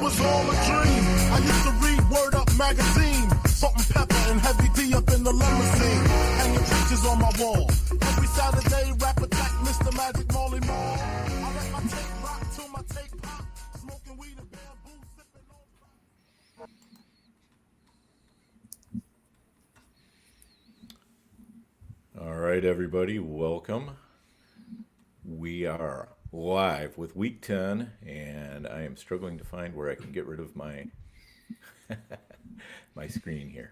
was all a dream. I used to read Word Up magazine. Salt and pepper and heavy D up in the limousine. Hanging pictures on my wall. Every Saturday, rap attack, Mr. Magic Molly Mall. I let my tape rock till my tape pop. Smoking weed and bamboo, sipping on. All right, everybody, welcome. We are live with week 10, and I am struggling to find where I can get rid of my my screen here.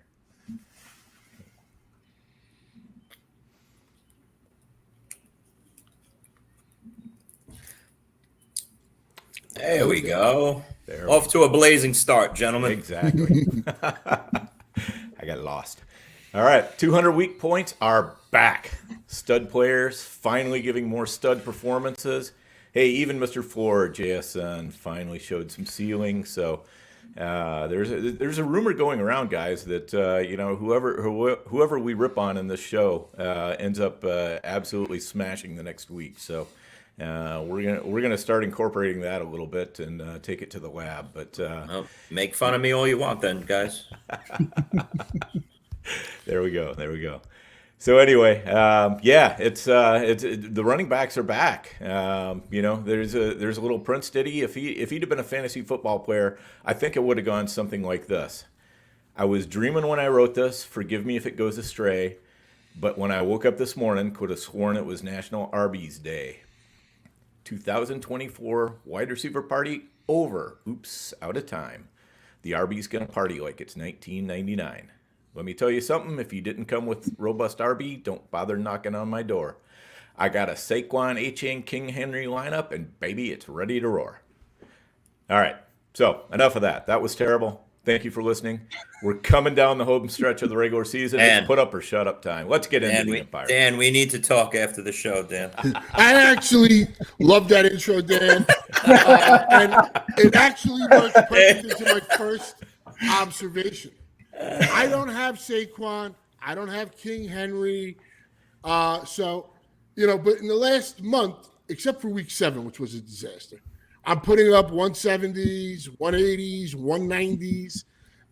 There we go. Off to a blazing start, gentlemen. Exactly. I got lost. All right, 200 week points are back. Stud players finally giving more stud performances. Hey, even Mr. Floor, JSN, finally showed some ceiling. So there's a rumor going around, guys, that whoever we rip on in this show ends up absolutely smashing the next week. So we're gonna start incorporating that a little bit and take it to the lab. But well, make fun of me all you want, then, guys. There we go. So anyway, it's the running backs are back. There's a little Prince ditty. If he'd have been a fantasy football player, I think it would have gone something like this. I was dreaming when I wrote this. Forgive me if it goes astray, but when I woke up this morning, could have sworn it was National Arby's Day. 2024 wide receiver party over. Oops, out of time. The Arby's gonna party like it's 1999. Let me tell you something. If you didn't come with robust RB, don't bother knocking on my door. I got a Saquon, Achane, King Henry lineup, and baby, it's ready to roar. All right, so enough of that. That was terrible. Thank you for listening. We're coming down the home stretch of the regular season. It's put up or shut up time. Let's get into the Empire. Dan, we need to talk after the show, Dan. I actually love that intro, Dan. And it actually works perfect into my first observation. I don't have Saquon. I don't have King Henry. But in the last month, except for week 7, which was a disaster, I'm putting up 170s, 180s, 190s.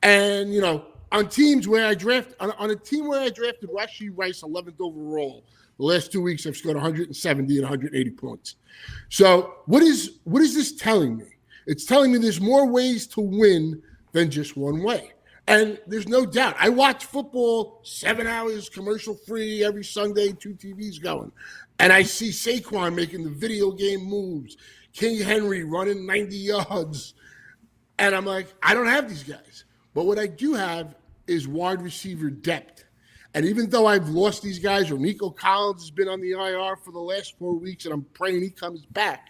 And, on teams where I draft, on a team where I drafted Rashee Rice 11th overall, the last 2 weeks I've scored 170 and 180 points. So what is this telling me? It's telling me there's more ways to win than just one way. And there's no doubt. I watch football 7 hours, commercial free every Sunday, 2 TVs going. And I see Saquon making the video game moves, King Henry running 90 yards. And I'm like, I don't have these guys. But what I do have is wide receiver depth. And even though I've lost these guys, or Nico Collins has been on the IR for the last 4 weeks, and I'm praying he comes back,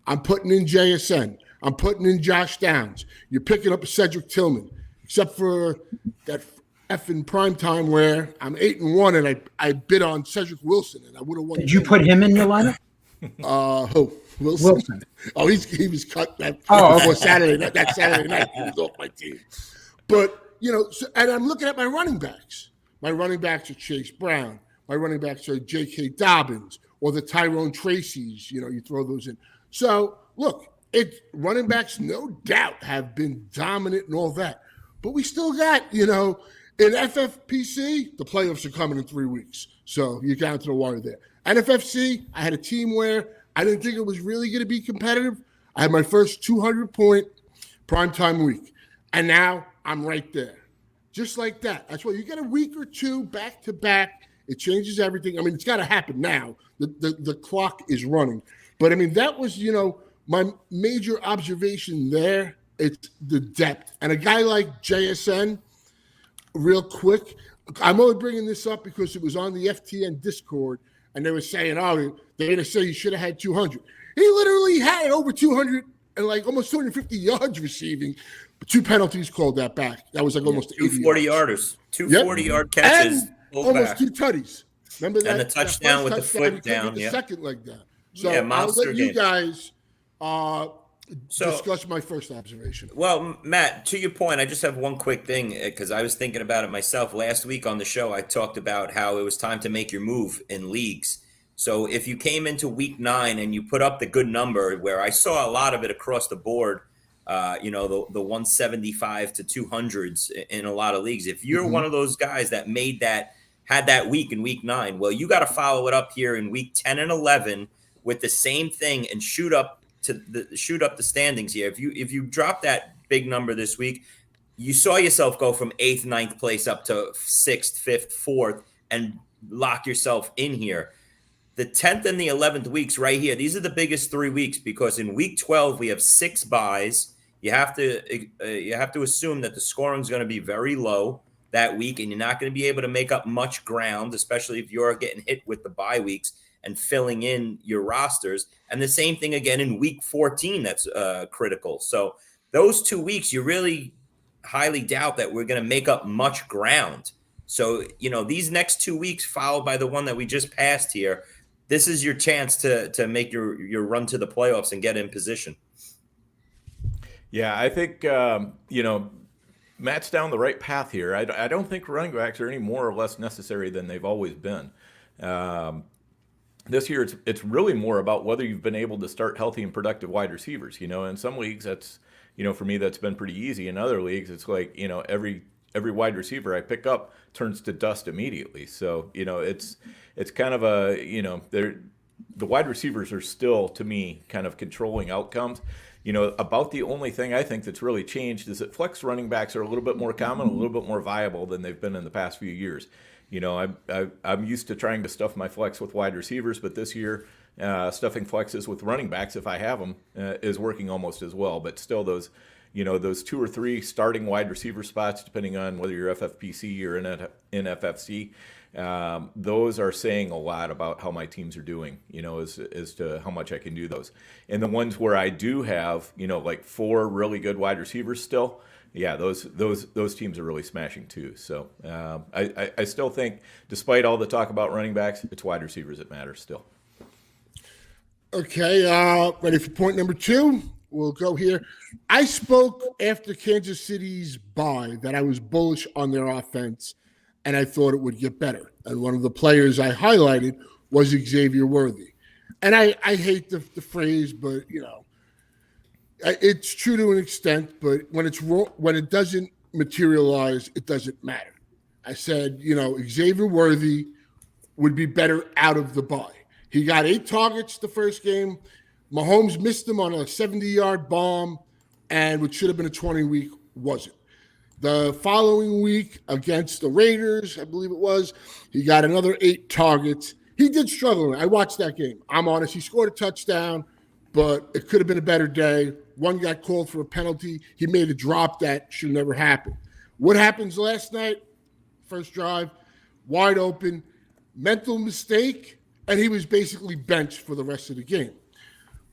I'm putting in JSN. I'm putting in Josh Downs. You're picking up a Cedric Tillman. Except for that effing prime time where I'm 8-1 and I bid on Cedric Wilson and I would have won. Did you put him in your lineup? Who? Wilson. Oh, he was cut before Saturday night. That Saturday night he was off my team. But and I'm looking at my running backs. My running backs are Chase Brown. My running backs are J.K. Dobbins or the Tyrone Tracy's. You throw those in. So look, running backs no doubt have been dominant and all that. But we still got, in FFPC, the playoffs are coming in 3 weeks. So you're down to the wire there. NFFC, I had a team where I didn't think it was really going to be competitive. I had my first 200-point primetime week. And now I'm right there. Just like that. That's why you get a week or two back-to-back. It changes everything. I mean, it's got to happen now. The clock is running. But, that was, my major observation there. It's the depth. And a guy like JSN, real quick, I'm only bringing this up because it was on the FTN Discord, and they were saying, they're going to say you should have had 200. He literally had over 200 and almost 250 yards receiving, but 2 penalties called that back. That was almost 80 40-yarders. 2 40-yard catches. And almost back. 2 tutties. Remember that? And the touchdown with the foot down. The second leg down. So I'll let you guys discuss my first observation. Well, Matt, to your point, I just have one quick thing because I was thinking about it myself. Last week on the show, I talked about how it was time to make your move in leagues. So if you came into week 9 and you put up the good number where I saw a lot of it across the board, the 175 to 200s in a lot of leagues. If you're one of those guys that had that week in week 9, well, you got to follow it up here in week 10 and 11 with the same thing and shoot up the standings here. If you drop that big number this week, you saw yourself go from 8th, 9th place up to 6th, 5th, 4th, and lock yourself in here. The 10th and the 11th weeks right here, these are the biggest 3 weeks, because in week 12 we have 6 buys. You have to assume that the scoring is going to be very low that week, and you're not going to be able to make up much ground, especially if you're getting hit with the bye weeks and filling in your rosters. And the same thing again in week 14, that's critical. So those 2 weeks, you really highly doubt that we're going to make up much ground. So, these next 2 weeks, followed by the one that we just passed here, this is your chance to make your run to the playoffs and get in position. Yeah, I think, Matt's down the right path here. I don't think running backs are any more or less necessary than they've always been. This year, it's really more about whether you've been able to start healthy and productive wide receivers. In some leagues, that's, for me, that's been pretty easy. In other leagues, it's like, every wide receiver I pick up turns to dust immediately. So, it's kind of the wide receivers are still, to me, kind of controlling outcomes. About the only thing I think that's really changed is that flex running backs are a little bit more common, a little bit more viable than they've been in the past few years. I'm used to trying to stuff my flex with wide receivers, but this year, stuffing flexes with running backs, if I have them, is working almost as well. But still, those 2 or 3 starting wide receiver spots, depending on whether you're FFPC or in FFC, those are saying a lot about how my teams are doing, as to how much I can do those. And the ones where I do have, like 4 really good wide receivers still, yeah, those teams are really smashing too. So I still think, despite all the talk about running backs, it's wide receivers that matter still. Okay, ready for point number 2? We'll go here. I spoke after Kansas City's bye that I was bullish on their offense, and I thought it would get better. And one of the players I highlighted was Xavier Worthy. And I hate the phrase, but, it's true to an extent, but when it doesn't materialize, it doesn't matter. I said, Xavier Worthy would be better out of the bye. He got 8 targets the first game. Mahomes missed him on a 70-yard bomb, and what should have been a 20-week wasn't. The following week against the Raiders, I believe it was, he got another 8 targets. He did struggle. I watched that game. I'm honest. He scored a touchdown, but it could have been a better day. One got called for a penalty. He made a drop that should never happen. What happens last night? First drive, wide open, mental mistake, and he was basically benched for the rest of the game.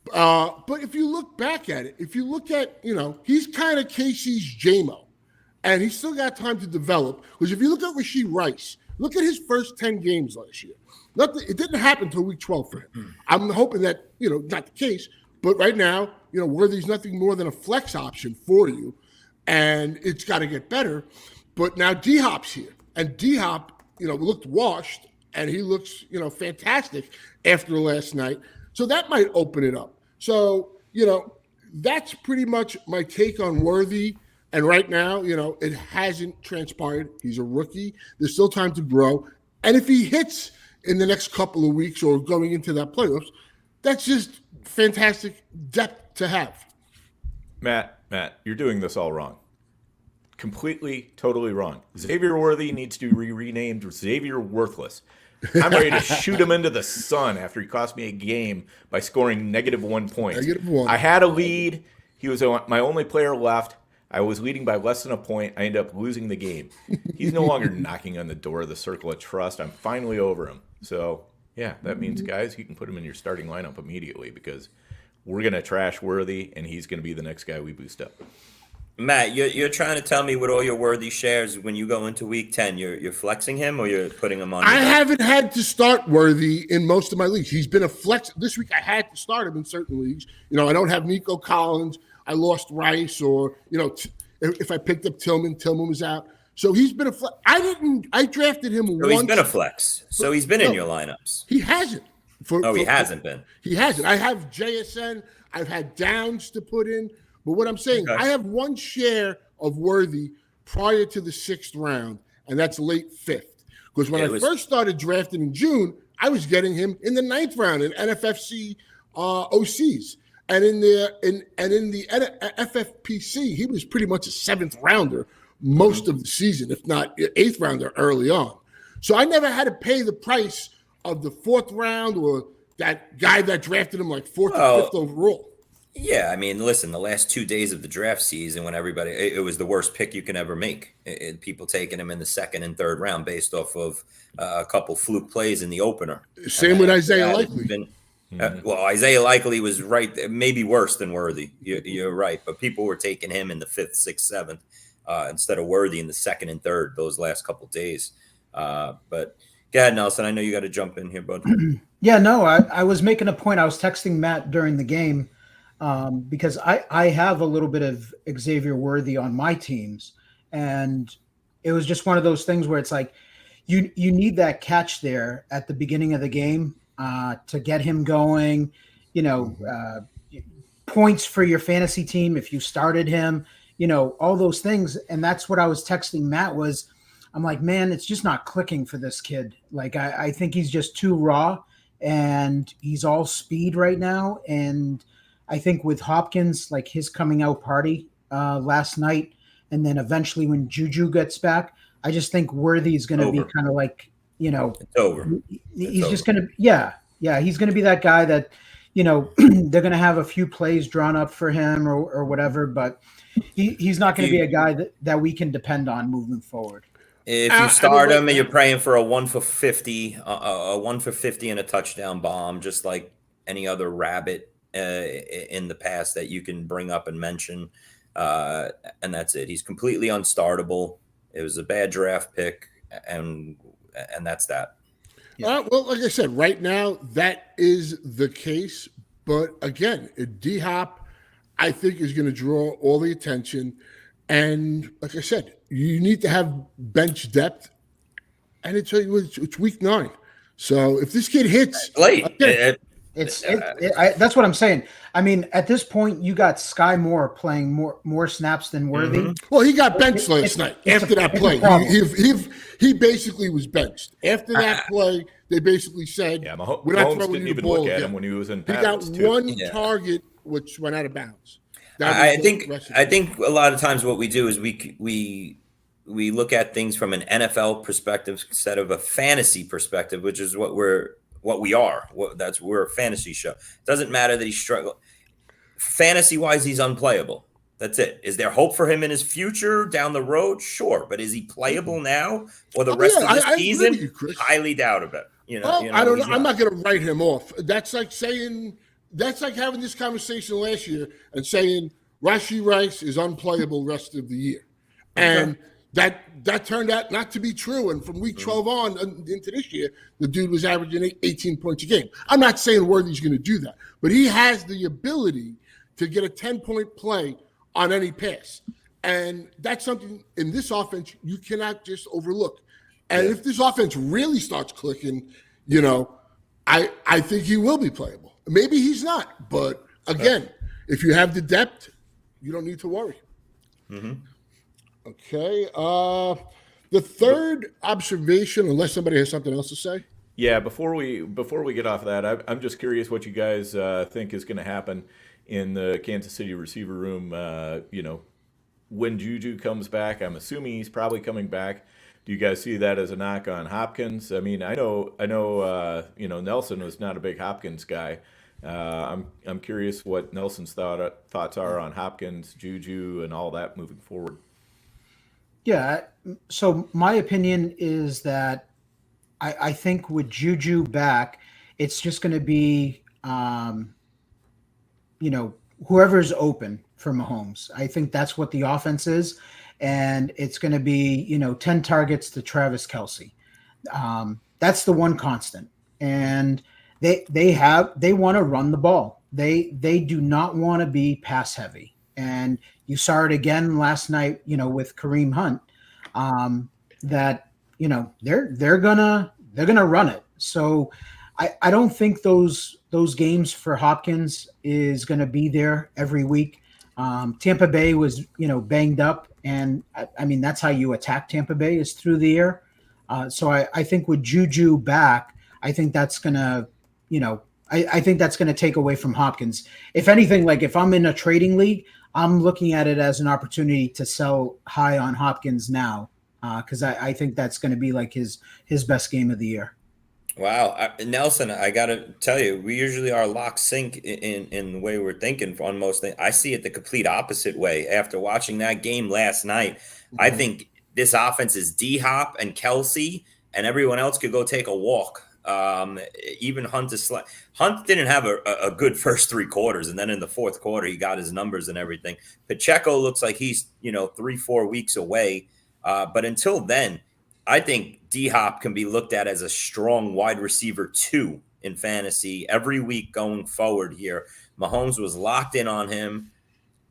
But if you look back at it, if you look at, he's kind of Casey's J-Mo, and he's still got time to develop. Because if you look at Rashee Rice, look at his first 10 games last year. It didn't happen until week 12 for him. I'm hoping that, not the case. But right now, Worthy's nothing more than a flex option for you, and it's got to get better. But now D-Hop's here, and D-Hop, looked washed, and he looks, fantastic after last night. So that might open it up. So, that's pretty much my take on Worthy. And right now, it hasn't transpired. He's a rookie. There's still time to grow. And if he hits in the next couple of weeks or going into that playoffs, that's just fantastic depth to have. Matt, you're doing this all wrong. Completely, totally wrong. Xavier Worthy needs to be renamed Xavier Worthless. I'm ready to shoot him into the sun after he cost me a game by scoring -1 point. -1. I had a lead. He was my only player left. I was leading by less than a point. I ended up losing the game. He's no longer knocking on the door of the circle of trust. I'm finally over him. So, yeah, that means, guys, you can put him in your starting lineup immediately because we're going to trash Worthy, and he's going to be the next guy we boost up. Matt, you're trying to tell me with all your Worthy shares, when you go into week 10, you're flexing him or you're putting him on? I haven't had to start Worthy in most of my leagues. He's been a flex. This week I had to start him in certain leagues. I don't have Nico Collins. I lost Rice, or, if I picked up Tillman was out. So he's been a flex. I drafted him once. So he's been a flex. So he's been in your lineups. He hasn't. He hasn't been. He hasn't. I have JSN. I've had Downs to put in. But what I'm saying, I have one share of Worthy prior to the 6th round, and that's late 5th. Because when I first started drafting in June, I was getting him in the 9th round in NFFC OCs. And in the FFPC, he was pretty much a 7th rounder most of the season, if not 8th rounder early on. So I never had to pay the price of the 4th round or that guy that drafted him like 4th or 5th overall. Yeah, I mean, listen, the last 2 days of the draft season, when it was the worst pick you can ever make. People taking him in the 2nd and 3rd round based off of a couple fluke plays in the opener. Same with Isaiah Likely. Well, Isaiah Likely was right, maybe worse than Worthy. You're right, but people were taking him in the 5th, 6th, 7th instead of Worthy in the 2nd and 3rd those last couple days. But go ahead, Nelson. I know you got to jump in here, bud. Yeah, no, I was making a point. I was texting Matt during the game because I have a little bit of Xavier Worthy on my teams, and it was just one of those things where it's like you need that catch there at the beginning of the game to get him going, points for your fantasy team if you started him, all those things. And that's what I was texting Matt was, I'm like, man, it's just not clicking for this kid. Like, I think he's just too raw and he's all speed right now. And I think with Hopkins, like his coming out party last night, and then eventually when Juju gets back, I just think Worthy is going to be kind of like, it's over. He's just going to, he's going to be that guy that, they're going to have a few plays drawn up for him or whatever, but he's not going to be a guy that we can depend on moving forward. If you start him and you're praying for a 1 for 50, a 1 for 50 and a touchdown bomb, just like any other rabbit in the past that you can bring up and mention, and that's it. He's completely unstartable. It was a bad draft pick, and that's that. Yeah. Well, like I said, right now that is the case. But again, D-Hop, I think, is going to draw all the attention. And like I said, you need to have bench depth. And it's week 9. So if this kid hits late, again, that's what I'm saying. I mean, at this point, you got Sky Moore playing more snaps than Worthy. Mm-hmm. Well, he got benched last night after that play. He basically was benched. After that play, they basically said, "We're not throwing you the ball look at again." Him when he was in he got one target, which went out of bounds. I think a lot of times what we do is we look at things from an NFL perspective instead of a fantasy perspective, which is what we are. We're a fantasy show. It doesn't matter that he's struggling. Fantasy-wise, he's unplayable. That's it. Is there hope for him in his future down the road? Sure. But is he playable now or the rest of the season? Highly doubt of it. I don't know. I'm not going to write him off. That's like having this conversation last year and saying Rashee Rice is unplayable rest of the year. And that turned out not to be true. And from week 12 on into this year, the dude was averaging 18 points a game. I'm not saying Worthy's going to do that, but he has the ability to get a 10-point play on any pass. And that's something in this offense you cannot just overlook. And if this offense really starts clicking, I think he will be playable. Maybe he's not. But again, if you have the depth, you don't need to worry. Mm-hmm. Okay. The third observation, unless somebody has something else to say. Yeah, before we get off of that, I'm just curious what you guys think is going to happen in the Kansas City receiver room. When Juju comes back, I'm assuming he's probably coming back. Do you guys see that as a knock on Hopkins? I mean, I know. Nelson was not a big Hopkins guy. I'm curious what Nelson's thoughts are on Hopkins, Juju, and all that moving forward. Yeah. So my opinion is that I think with Juju back, it's just going to be, whoever's open for Mahomes. I think that's what the offense is. And it's going to be, 10 targets to Travis Kelce. That's the one constant. And they want to run the ball. They do not want to be pass heavy. And you saw it again last night, with Kareem Hunt, that, they're gonna run it. So I don't think those games for Hopkins is going to be there every week. Tampa Bay was, banged up, and I mean that's how you attack Tampa Bay is through the air. So I think with Juju back, I think that's gonna, I think that's gonna take away from Hopkins. If anything, like if I'm in a trading league, I'm looking at it as an opportunity to sell high on Hopkins now, because I think that's going to be like his best game of the year. Wow. Nelson, I got to tell you, we usually are lock sync in the way we're thinking on most things. I see it the complete opposite way. After watching that game last night, I think this offense is D-Hop and Kelsey, and everyone else could go take a walk. Even Hunt didn't have a good first 3 quarters, and then in the fourth quarter he got his numbers and everything. Pacheco looks like he's 3-4 weeks away, but until then, I think D-Hop can be looked at as a strong wide receiver 2 in fantasy every week going forward here. Mahomes was locked in on him.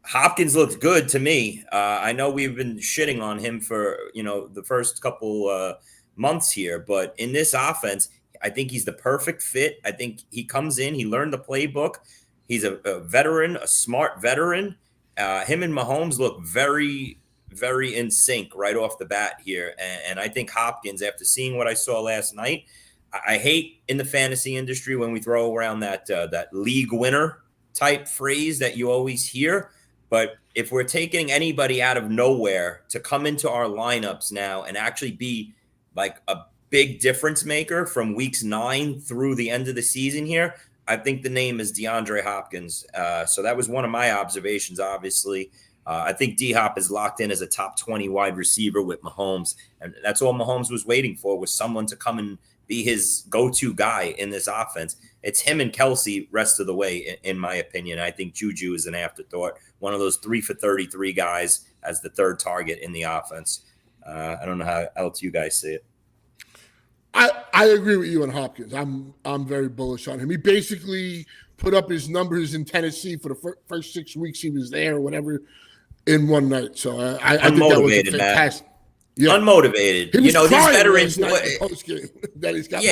Hopkins looked good to me. I know we've been shitting on him for the first couple months here, but in this offense, I think he's the perfect fit. I think he comes in, he learned the playbook. He's a veteran, a smart veteran. Him and Mahomes look very, very in sync right off the bat here. And I think Hopkins, after seeing what I saw last night, I hate in the fantasy industry when we throw around that league winner type phrase that you always hear. But if we're taking anybody out of nowhere to come into our lineups now and actually be like a big difference maker from weeks 9 through the end of the season here, I think the name is DeAndre Hopkins. So that was one of my observations, obviously. I think D-Hop is locked in as a top 20 wide receiver with Mahomes. And that's all Mahomes was waiting for, was someone to come and be his go-to guy in this offense. It's him and Kelsey rest of the way, in my opinion. I think Juju is an afterthought, one of those 3 for 33 guys as the third target in the offense. I don't know how else you guys see it. I agree with you on Hopkins. I'm very bullish on him. He basically put up his numbers in Tennessee for the first 6 weeks he was there or whatever in one night. So I think that was a fantastic. Yeah. Unmotivated. These veterans. That he's got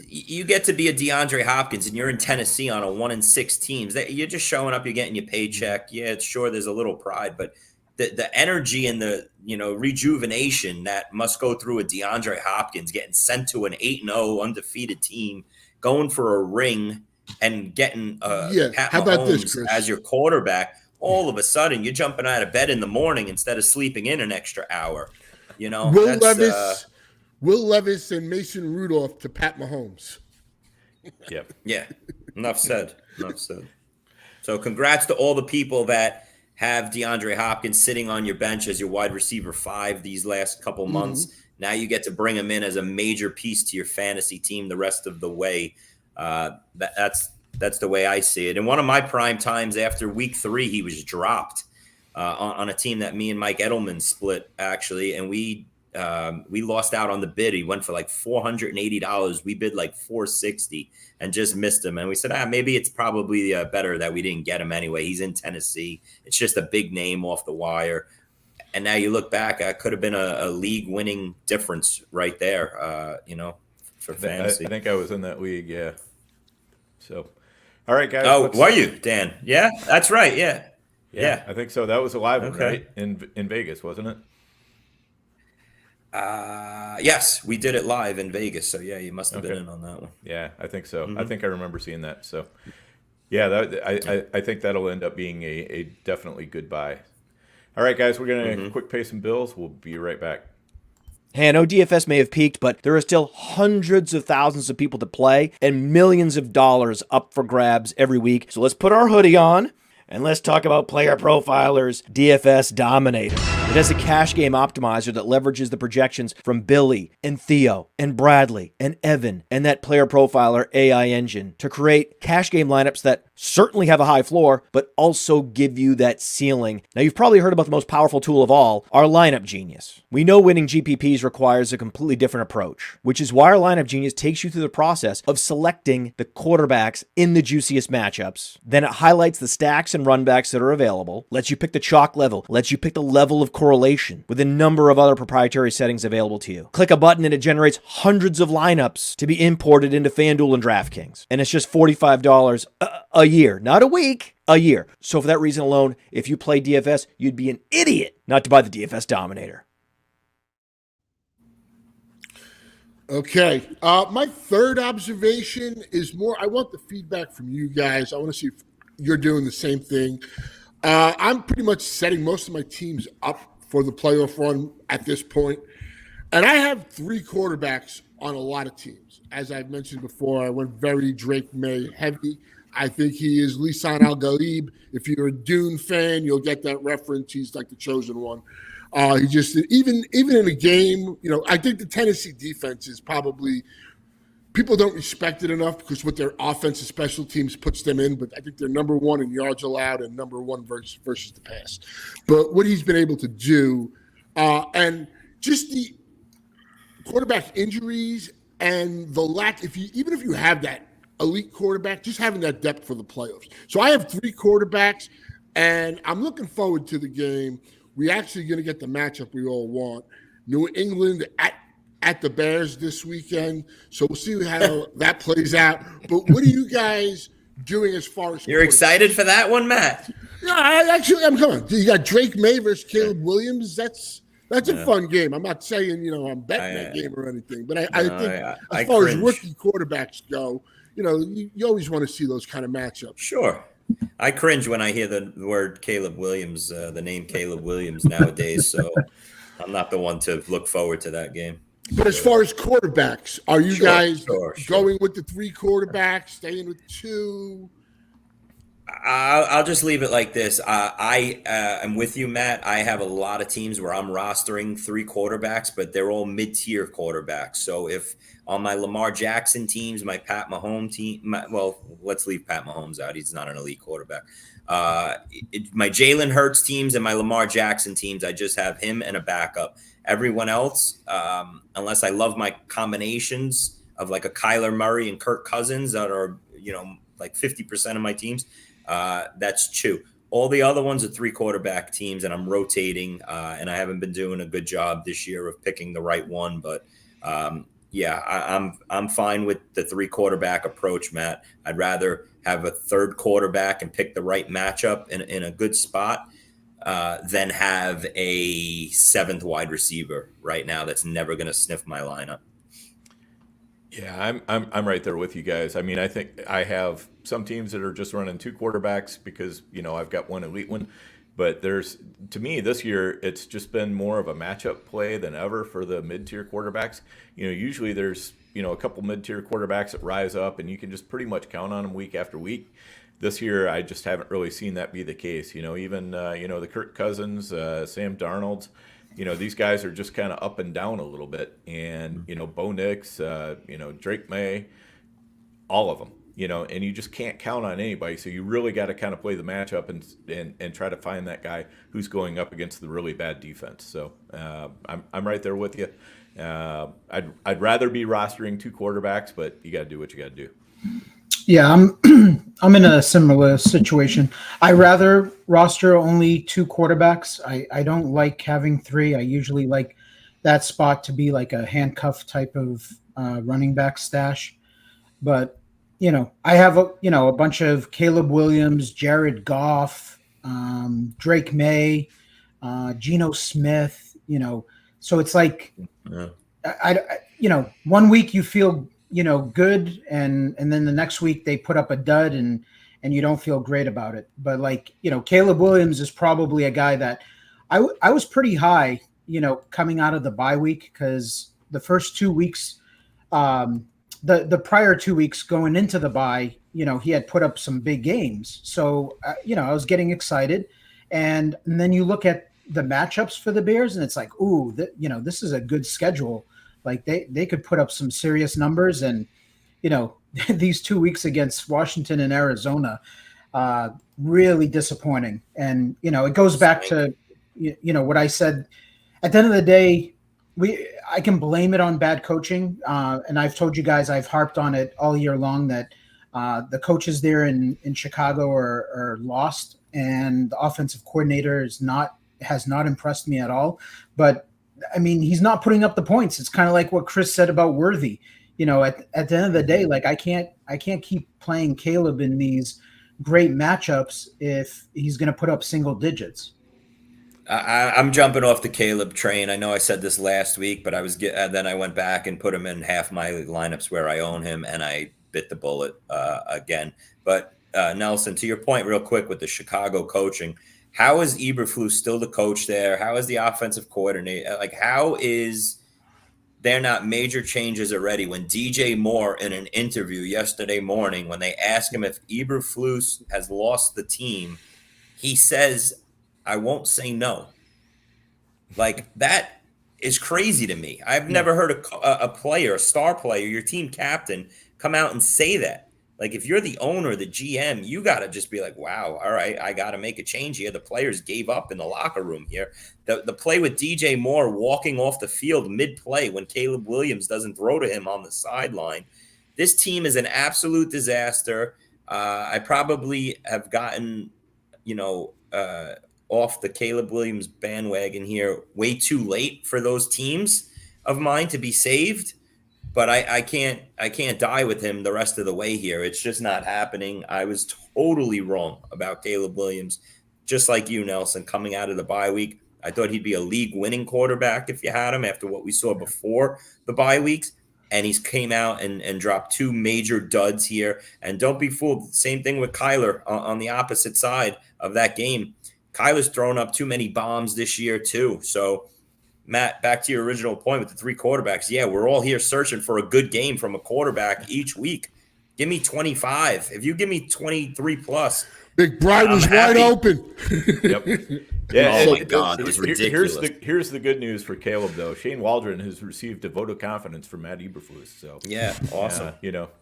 you get to be a DeAndre Hopkins and you're in Tennessee on a 1-6 teams. You're just showing up, you're getting your paycheck. Yeah, it's sure there's a little pride, but the energy and the rejuvenation that must go through a DeAndre Hopkins getting sent to an 8-0 undefeated team, going for a ring and getting Pat Mahomes as your quarterback. All of a sudden, you're jumping out of bed in the morning instead of sleeping in an extra hour. Will Levis and Mason Rudolph to Pat Mahomes. Yep. Yeah. Enough said. So congrats to all the people that have DeAndre Hopkins sitting on your bench as your wide receiver 5 these last couple months. Now you get to bring him in as a major piece to your fantasy team the rest of the way. That's the way I see it. And one of my prime times after week 3, he was dropped on a team that me and Mike Edelman split, actually. And we lost out on the bid. He went for like $480. We bid like $460 and just missed him. And we said, maybe it's probably better that we didn't get him anyway. He's in Tennessee. It's just a big name off the wire. And now you look back, it could have been a league winning difference right there, for fantasy. I think I was in that league. Yeah. So, all right, guys. Oh, were you, Dan? Yeah, that's right. Yeah. I think so. That was a live one, right? In Vegas, wasn't it? Yes, we did it live in Vegas. So yeah, you must have been in on that one. Yeah, I think so. I think I remember seeing that. So yeah, I think that'll end up being a definitely good buy. All right, guys, we're gonna quick pay some bills. We'll be right back. Hey, I know DFS may have peaked, but there are still hundreds of thousands of people to play and millions of dollars up for grabs every week. So let's put our hoodie on and let's talk about Player Profiler's DFS Dominator. It has a cash game optimizer that leverages the projections from Billy and Theo and Bradley and Evan and that Player Profiler AI engine to create cash game lineups that certainly have a high floor, but also give you that ceiling. Now, you've probably heard about the most powerful tool of all, our Lineup Genius. We know winning GPPs requires a completely different approach, which is why our Lineup Genius takes you through the process of selecting the quarterbacks in the juiciest matchups. Then it highlights the stacks and runbacks that are available, lets you pick the chalk level, lets you pick the level of correlation with a number of other proprietary settings available to you. Click a button and it generates hundreds of lineups to be imported into FanDuel and DraftKings. And it's just $45 a year, not a week, a year. So for that reason alone, if you play DFS, you'd be an idiot not to buy the DFS Dominator. Okay. My third observation is more, I want the feedback from you guys. I want to see if you're doing the same thing. I'm pretty much setting most of my teams up for the playoff run at this point. And I have 3 quarterbacks on a lot of teams. As I've mentioned before, I went very Drake May heavy. I think he is Lisan Al-Ghalib. If you're a Dune fan, you'll get that reference. He's like the chosen one. He just even in a game, I think the Tennessee defense is probably people don't respect it enough because what their offense and special teams puts them in. But I think they're number 1 in yards allowed and number 1 versus the pass. But what he's been able to do, and just the quarterback injuries and the lack. Even if you have that elite quarterback, just having that depth for the playoffs. So I have 3 quarterbacks, and I'm looking forward to the game. We're actually going to get the matchup we all want. New England at the Bears this weekend. So we'll see how that plays out. But what are you guys doing as far as You're excited for that one, Matt? Yeah, I'm coming. You got Drake May versus Caleb Williams. That's a fun game. I'm not saying, I'm betting that game or anything. But I think as far as rookie quarterbacks go, you always want to see those kind of matchups. Sure. I cringe when I hear the word Caleb Williams, the name Caleb Williams nowadays. So I'm not the one to look forward to that game. But as far as quarterbacks, are you guys going with the 3 quarterbacks, staying with 2? I'll just leave it like this. I am with you, Matt. I have a lot of teams where I'm rostering 3 quarterbacks, but they're all mid-tier quarterbacks. So if on my Lamar Jackson teams, my Pat Mahomes team, let's leave Pat Mahomes out. He's not an elite quarterback. My Jalen Hurts teams and my Lamar Jackson teams, I just have him and a backup. Everyone else, unless I love my combinations of like a Kyler Murray and Kirk Cousins that are, like 50% of my teams, that's 2. All the other ones are 3 quarterback teams, and I'm rotating, and I haven't been doing a good job this year of picking the right one. But I'm fine with the 3 quarterback approach, Matt. I'd rather have a 3rd quarterback and pick the right matchup in a good spot than have a 7th wide receiver right now that's never going to sniff my lineup. Yeah, I'm right there with you guys. I mean, I think I have some teams that are just running 2 quarterbacks because, I've got one elite one. But to me, this year, it's just been more of a matchup play than ever for the mid-tier quarterbacks. Usually there's, a couple mid-tier quarterbacks that rise up and you can just pretty much count on them week after week. This year, I just haven't really seen that be the case. Even, the Kirk Cousins, Sam Darnold's, these guys are just kind of up and down a little bit. And, Bo Nix, Drake May, all of them, and you just can't count on anybody. So you really got to kind of play the matchup and try to find that guy who's going up against the really bad defense. So I'm right there with you. I'd rather be rostering 2 quarterbacks, but you got to do what you got to do. Yeah, I'm in a similar situation. I rather roster only 2 quarterbacks. I don't like having 3. I usually like that spot to be like a handcuff type of running back stash. But I have a bunch of Caleb Williams, Jared Goff, Drake May, Geno Smith. So it's like I 1 week you feel good, and then the next week they put up a dud and you don't feel great about it. But Caleb Williams is probably a guy that I was pretty high, coming out of the bye week, because the first 2 weeks, the prior 2 weeks going into the bye, he had put up some big games. So, I was getting excited. And then you look at the matchups for the Bears and it's like, ooh, this is a good schedule. Like they could put up some serious numbers, and these 2 weeks against Washington and Arizona, really disappointing. And it goes back to what I said. At the end of the day, I can blame it on bad coaching, and I've told you guys, I've harped on it all year long that the coaches there in Chicago are lost, and the offensive coordinator has not impressed me at all. But I mean, he's not putting up the points. It's kind of like what Chris said about Worthy. At the end of the day, like I can't keep playing Caleb in these great matchups if he's going to put up single digits. I'm jumping off the Caleb train. I know I said this last week, but then I went back and put him in half my lineups where I own him, and I bit the bullet again. But Nelson, to your point, real quick with the Chicago coaching, how is Eberflus still the coach there? How is the offensive coordinator? Like, how is there not major changes already? When DJ Moore in an interview yesterday morning, when they asked him if Eberflus has lost the team, he says, I won't say no. Like, that is crazy to me. I've never heard a player, a star player, your team captain, come out and say that. Like, if you're the owner, the GM, you got to just be like, wow, all right, I got to make a change here. The players gave up in the locker room here. The play with DJ Moore walking off the field mid-play when Caleb Williams doesn't throw to him on the sideline. This team is an absolute disaster. I probably have gotten, off the Caleb Williams bandwagon here way too late for those teams of mine to be saved. But I can't die with him the rest of the way here. It's just not happening. I was totally wrong about Caleb Williams, just like you, Nelson, coming out of the bye week. I thought he'd be a league-winning quarterback if you had him after what we saw before the bye weeks. And he's came out and dropped two major duds here. And don't be fooled. Same thing with Kyler on the opposite side of that game. Kyler's thrown up too many bombs this year too. So, Matt, back to your original point with the three quarterbacks. Yeah, we're all here searching for a good game from a quarterback each week. Give me 25. If you give me 23 plus, Big Brian was wide open. Yep. Yeah. Oh my God, it was ridiculous. Here's the good news for Caleb, though. Shane Waldron has received a vote of confidence from Matt Eberflus. So yeah, awesome.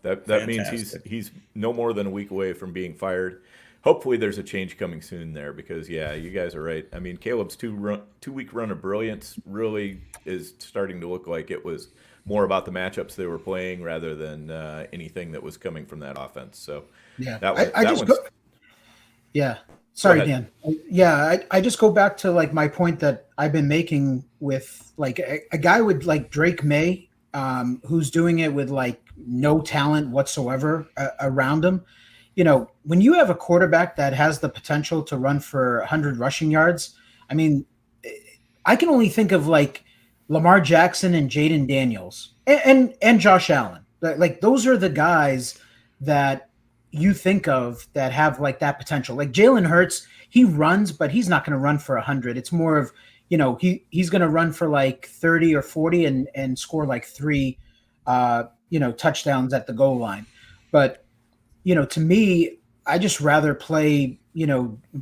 That means he's no more than a week away from being fired. Hopefully there's a change coming soon there because, you guys are right. I mean, Caleb's two-week run of brilliance really is starting to look like it was more about the matchups they were playing rather than anything that was coming from that offense. So, Sorry, Dan. I just go back to, like, my point that I've been making with, like, a guy with, like, Drake May, who's doing it with, like, no talent whatsoever around him. When you have a quarterback that has the potential to run for 100 rushing yards, I mean, I can only think of like Lamar Jackson and Jaden Daniels and Josh Allen. Like those are the guys that you think of that have like that potential. Like Jalen Hurts, he runs, but he's not going to run for 100. It's more of, he's going to run for like 30 or 40 and score like 3, touchdowns at the goal line. But to me, I just rather play,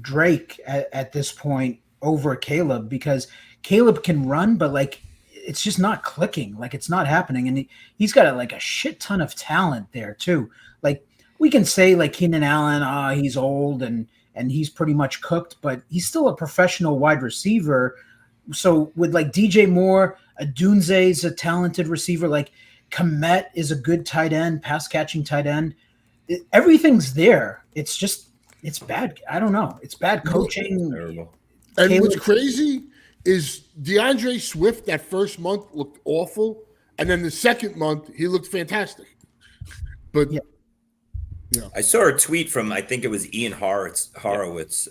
Drake at this point over Caleb because Caleb can run, but like it's just not clicking. Like it's not happening. And he's got a shit ton of talent there too. Like we can say like Keenan Allen, he's old and he's pretty much cooked, but he's still a professional wide receiver. So with like DJ Moore, Adunze's a talented receiver. Like Kmet is a good tight end, pass catching tight end. Everything's there. It's just, it's bad. I don't know. It's bad coaching. And what's crazy is DeAndre Swift that first month looked awful. And then the second month, he looked fantastic. But I saw a tweet from, I think it was Ian Horowitz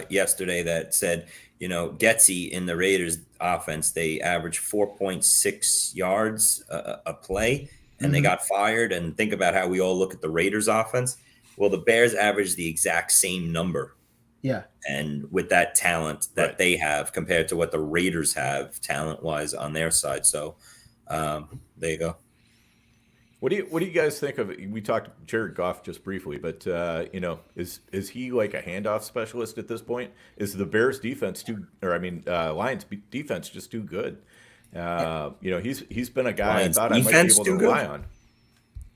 yesterday that said, Getsy in the Raiders offense, they averaged 4.6 yards a play. And they got fired. And think about how we all look at the Raiders offense. Well, the Bears average the exact same number. Yeah. And with that talent that they have compared to what the Raiders have talent-wise on their side. So there you go. What do you guys think of it? We talked Jared Goff just briefly, but is he like a handoff specialist at this point? Is the Bears defense Lions defense just too good? He's been a guy Lions I thought I might be able to rely on.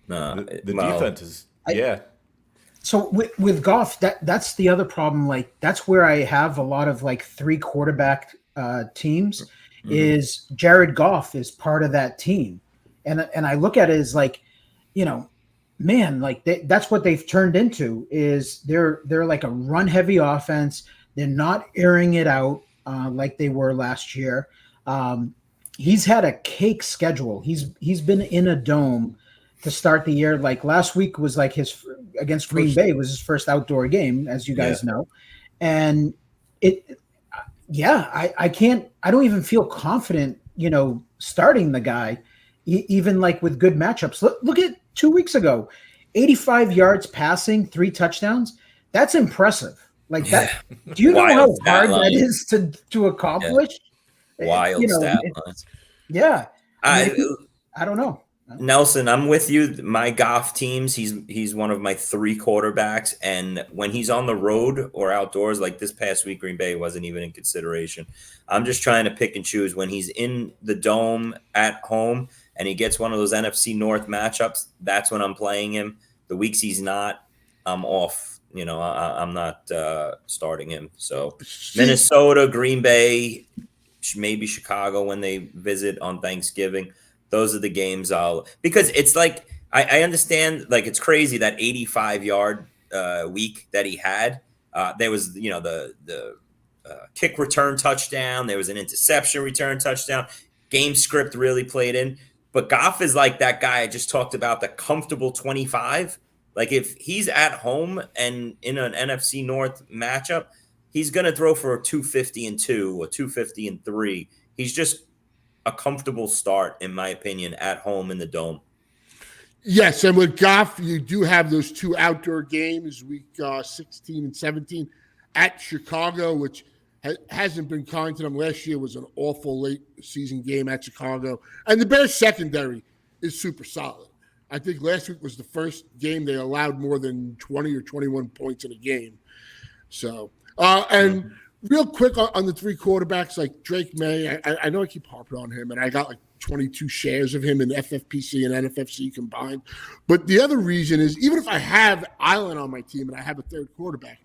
The defense is So with Goff, that's the other problem. Like that's where I have a lot of like 3 quarterback teams. Is Jared Goff is part of that team, and I look at it as like, that's what they've turned into. Is they're like a run heavy offense. They're not airing it out like they were last year. He's had a cake schedule. He's been in a dome to start the year. Like last week was like his against Green Bay was his first outdoor game, as you guys know. And I don't even feel confident, starting the guy, even like with good matchups. Look at 2 weeks ago, 85 yards passing, 3 touchdowns. That's impressive. Like that. Do you know how hard that is to accomplish? Wild stat lines. Yeah. I don't know. Nelson, I'm with you. My Goff teams, he's one of my 3 quarterbacks, and when he's on the road or outdoors, like this past week, Green Bay wasn't even in consideration. I'm just trying to pick and choose. When he's in the dome at home and he gets one of those NFC North matchups, that's when I'm playing him. The weeks he's not, I'm off. I'm not starting him. So Minnesota, Green Bay, maybe Chicago when they visit on Thanksgiving. Those are the games because it's like I understand, like it's crazy that 85-yard week that he had. There was the kick return touchdown. There was an interception return touchdown. Game script really played in. But Goff is like that guy I just talked about, the comfortable 25. Like if he's at home and in an NFC North matchup, he's going to throw for a 250-2 or 250-3. He's just a comfortable start, in my opinion, at home in the dome. Yes, and with Goff, you do have those 2 outdoor games, week 16 and 17, at Chicago, which hasn't been kind to them. Last year was an awful late season game at Chicago. And the Bears secondary is super solid. I think last week was the first game they allowed more than 20 or 21 points in a game. So, and real quick on the 3 quarterbacks, like Drake May, I know I keep harping on him, and I got like 22 shares of him in FFPC and NFFC combined. But the other reason is, even if I have Island on my team and I have a 3rd quarterback,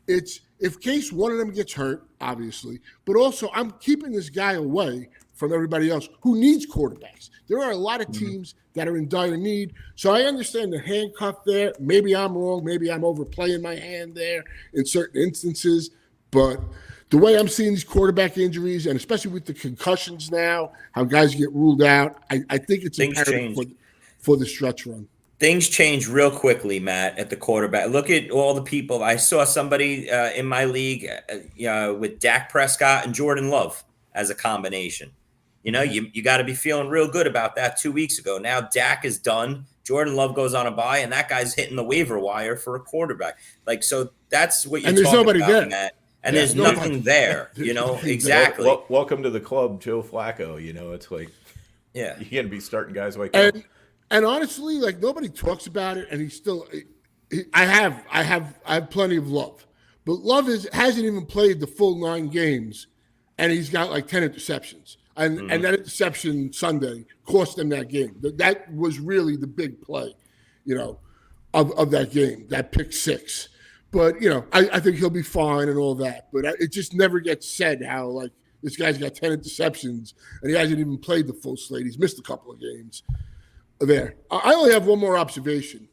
it's if case one of them gets hurt, obviously, but also I'm keeping this guy away from everybody else who needs quarterbacks. There are a lot of teams that are in dire need. So I understand the handcuff there. Maybe I'm wrong. Maybe I'm overplaying my hand there in certain instances. But the way I'm seeing these quarterback injuries, and especially with the concussions now, how guys get ruled out, I think it's imperative for the stretch run. Things change real quickly, Matt, at the quarterback. Look at all the people. I saw somebody in my league with Dak Prescott and Jordan Love as a combination. You got to be feeling real good about that 2 weeks ago. Now Dak is done. Jordan Love goes on a bye, and that guy's hitting the waiver wire for a quarterback. Like, so that's what you're talking about, Matt. And there's nothing there, exactly. Welcome to the club, Joe Flacco. It's like, you're going to be starting guys like that. And honestly, like nobody talks about it, and he's still. I have plenty of Love, but Love hasn't even played the full 9 games, and he's got like 10 interceptions, and that interception Sunday cost them that game. That was really the big play, of that game, that pick 6. But I think he'll be fine and all that. But it just never gets said how like this guy's got 10 interceptions and he hasn't even played the full slate. He's missed a couple of games. There. I only have one more observation.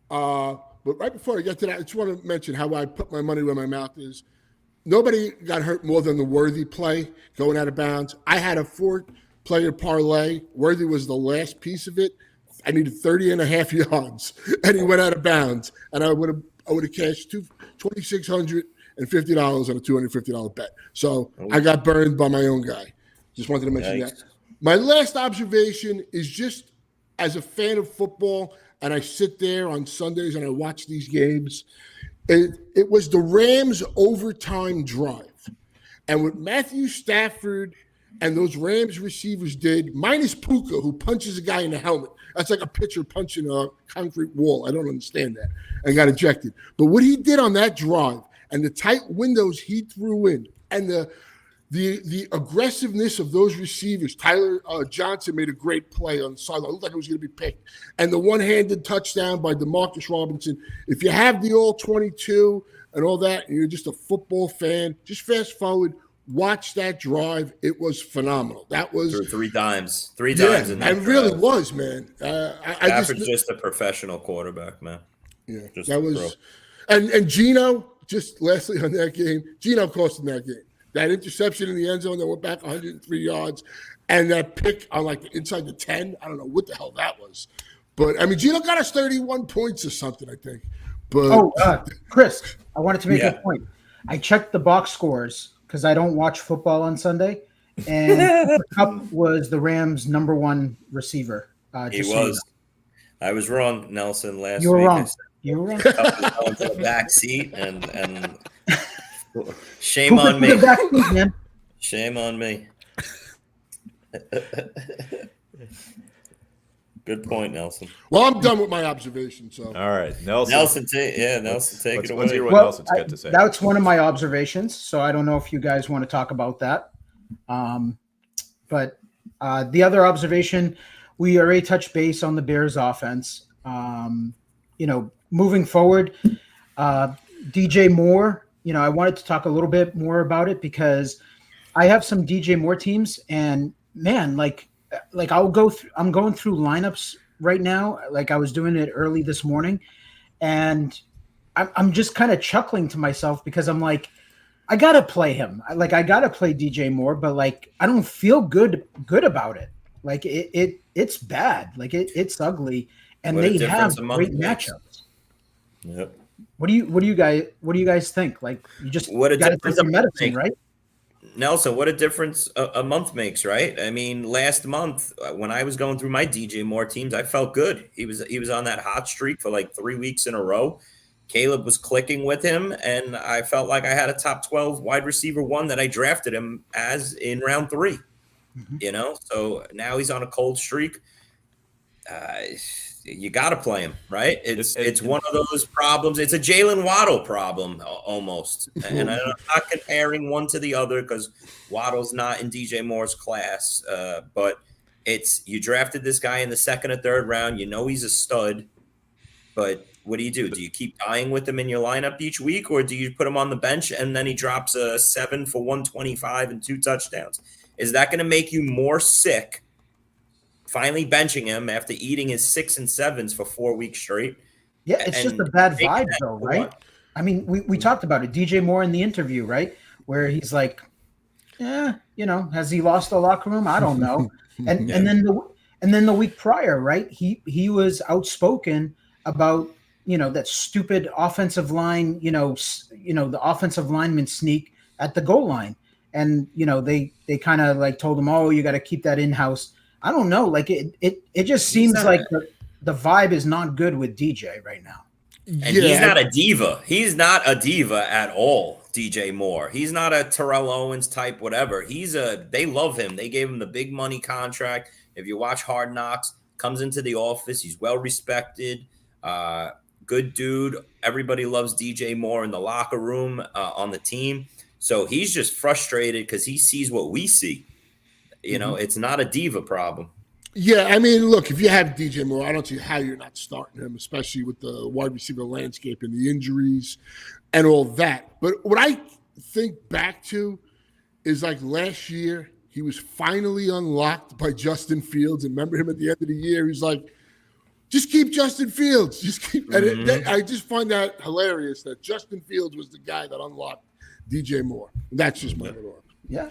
But right before I get to that, I just want to mention how I put my money where my mouth is. Nobody got hurt more than the Worthy play going out of bounds. I had a 4-player parlay. Worthy was the last piece of it. I needed 30.5 yards, and he went out of bounds. And I would have cashed $2,650 on a $250 bet. So I got burned by my own guy. Just wanted to mention that. My last observation is just, as a fan of football, and I sit there on Sundays and I watch these games, it was the Rams' overtime drive. And what Matthew Stafford and those Rams receivers did, minus Puka, who punches a guy in the helmet. That's like a pitcher punching a concrete wall. I don't understand that. And got ejected. But what he did on that drive and the tight windows he threw in and the aggressiveness of those receivers. Tyler Johnson made a great play on the sideline. It looked like it was going to be picked. And the one-handed touchdown by DeMarcus Robinson. If you have the all-22 and all that, and you're just a football fan, just fast forward, watch that drive. It was phenomenal. That was threw 3 times. 3 times in that it really was, man. Stafford's just a professional quarterback, man. Yeah, just that was – and Geno, just lastly on that game, Geno cost him that game. That interception in the end zone that went back 103 yards, and that pick on like inside the 10. I don't know what the hell that was, But I mean, Gino got us 31 points or something, I think. But Chris, I wanted to make a point. I checked the box scores because I don't watch football on Sunday, and Cooper Kupp was the Rams' number one receiver. He was. I was wrong, Nelson. Last week. You were wrong. You were wrong. Kupp was going to the back seat, and shame on me. Shame on me. Good point, Nelson. Well, I'm done with my observation. So, all right, Nelson. Nelson, take it away. Let's hear what Nelson's got to say. That's one of my observations. So I don't know if you guys want to talk about that. But the other observation, we already touched base on the Bears offense. Moving forward, DJ Moore. I wanted to talk a little bit more about it because I have some DJ Moore teams, and man, I'm going through lineups right now. Like I was doing it early this morning, and I'm just kind of chuckling to myself because I'm like, I gotta play him. I gotta play DJ Moore, but I don't feel good about it. It's bad. It's ugly, and they have great matchups. Yep. What do you guys think? You just got to take some medicine, right? Nelson, what a difference a month makes, right? I mean, last month when I was going through my DJ Moore teams, I felt good. He was on that hot streak for 3 weeks in a row. Caleb was clicking with him, and I felt like I had a top 12 wide receiver one that I drafted him as in round 3. Mm-hmm. So now he's on a cold streak. You got to play him, right? It's one of those problems. It's a Jalen Waddle problem almost. And I'm not comparing one to the other because Waddle's not in DJ Moore's class. But you drafted this guy in the second or third round. He's a stud. But what do? Do you keep dying with him in your lineup each week, or do you put him on the bench and then he drops a 7 for 125 and 2 touchdowns? Is that going to make you more sick? Finally benching him after eating his 6 and 7s for 4 weeks straight. Yeah, it's just a bad vibe, though, right? I mean, we talked about it. DJ Moore in the interview, right, where he's like, has he lost the locker room? I don't know. And then the week prior, right, he was outspoken about that stupid offensive line, the offensive lineman sneak at the goal line, and they kind of told him, oh, you got to keep that in house. I don't know. It just seems like the vibe is not good with DJ right now. And he's not a diva. He's not a diva at all, DJ Moore. He's not a Terrell Owens type, whatever. They love him. They gave him the big money contract. If you watch Hard Knocks, comes into the office. He's well respected. Good dude. Everybody loves DJ Moore in the locker room, on the team. So he's just frustrated because he sees what we see. It's not a diva problem. Yeah, I mean, look, if you have DJ Moore, I don't see how you're not starting him, especially with the wide receiver landscape and the injuries and all that. But what I think back to is last year, he was finally unlocked by Justin Fields. And remember him at the end of the year? He's like, just keep Justin Fields. Just keep. Mm-hmm. And I just find that hilarious that Justin Fields was the guy that unlocked DJ Moore. That's just my little. Yeah.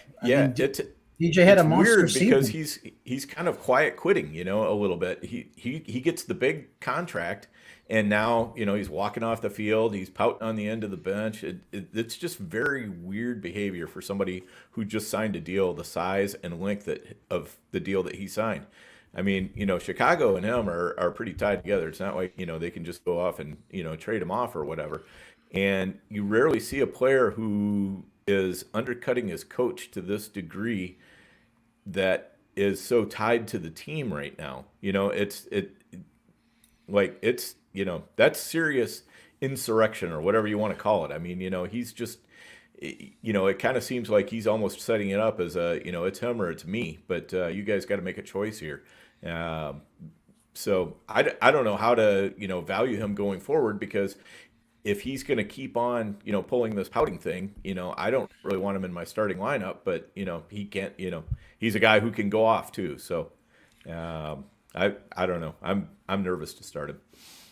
DJ had a monster season because he's kind of quiet quitting, a little bit. He gets the big contract, and now he's walking off the field. He's pouting on the end of the bench. It's just very weird behavior for somebody who just signed a deal the size and length of the deal that he signed. I mean, Chicago and him are pretty tied together. It's not like they can just go off and trade him off or whatever. And you rarely see a player who is undercutting his coach to this degree that is so tied to the team right now. That's serious insurrection or whatever you want to call it. I mean, he's just, it kind of seems like he's almost setting it up as it's him or it's me, but you guys got to make a choice here. So I don't know how to, value him going forward, because if he's going to keep on, pulling this pouting thing, I don't really want him in my starting lineup, but, he can't, he's a guy who can go off too. So I don't know. I'm nervous to start him.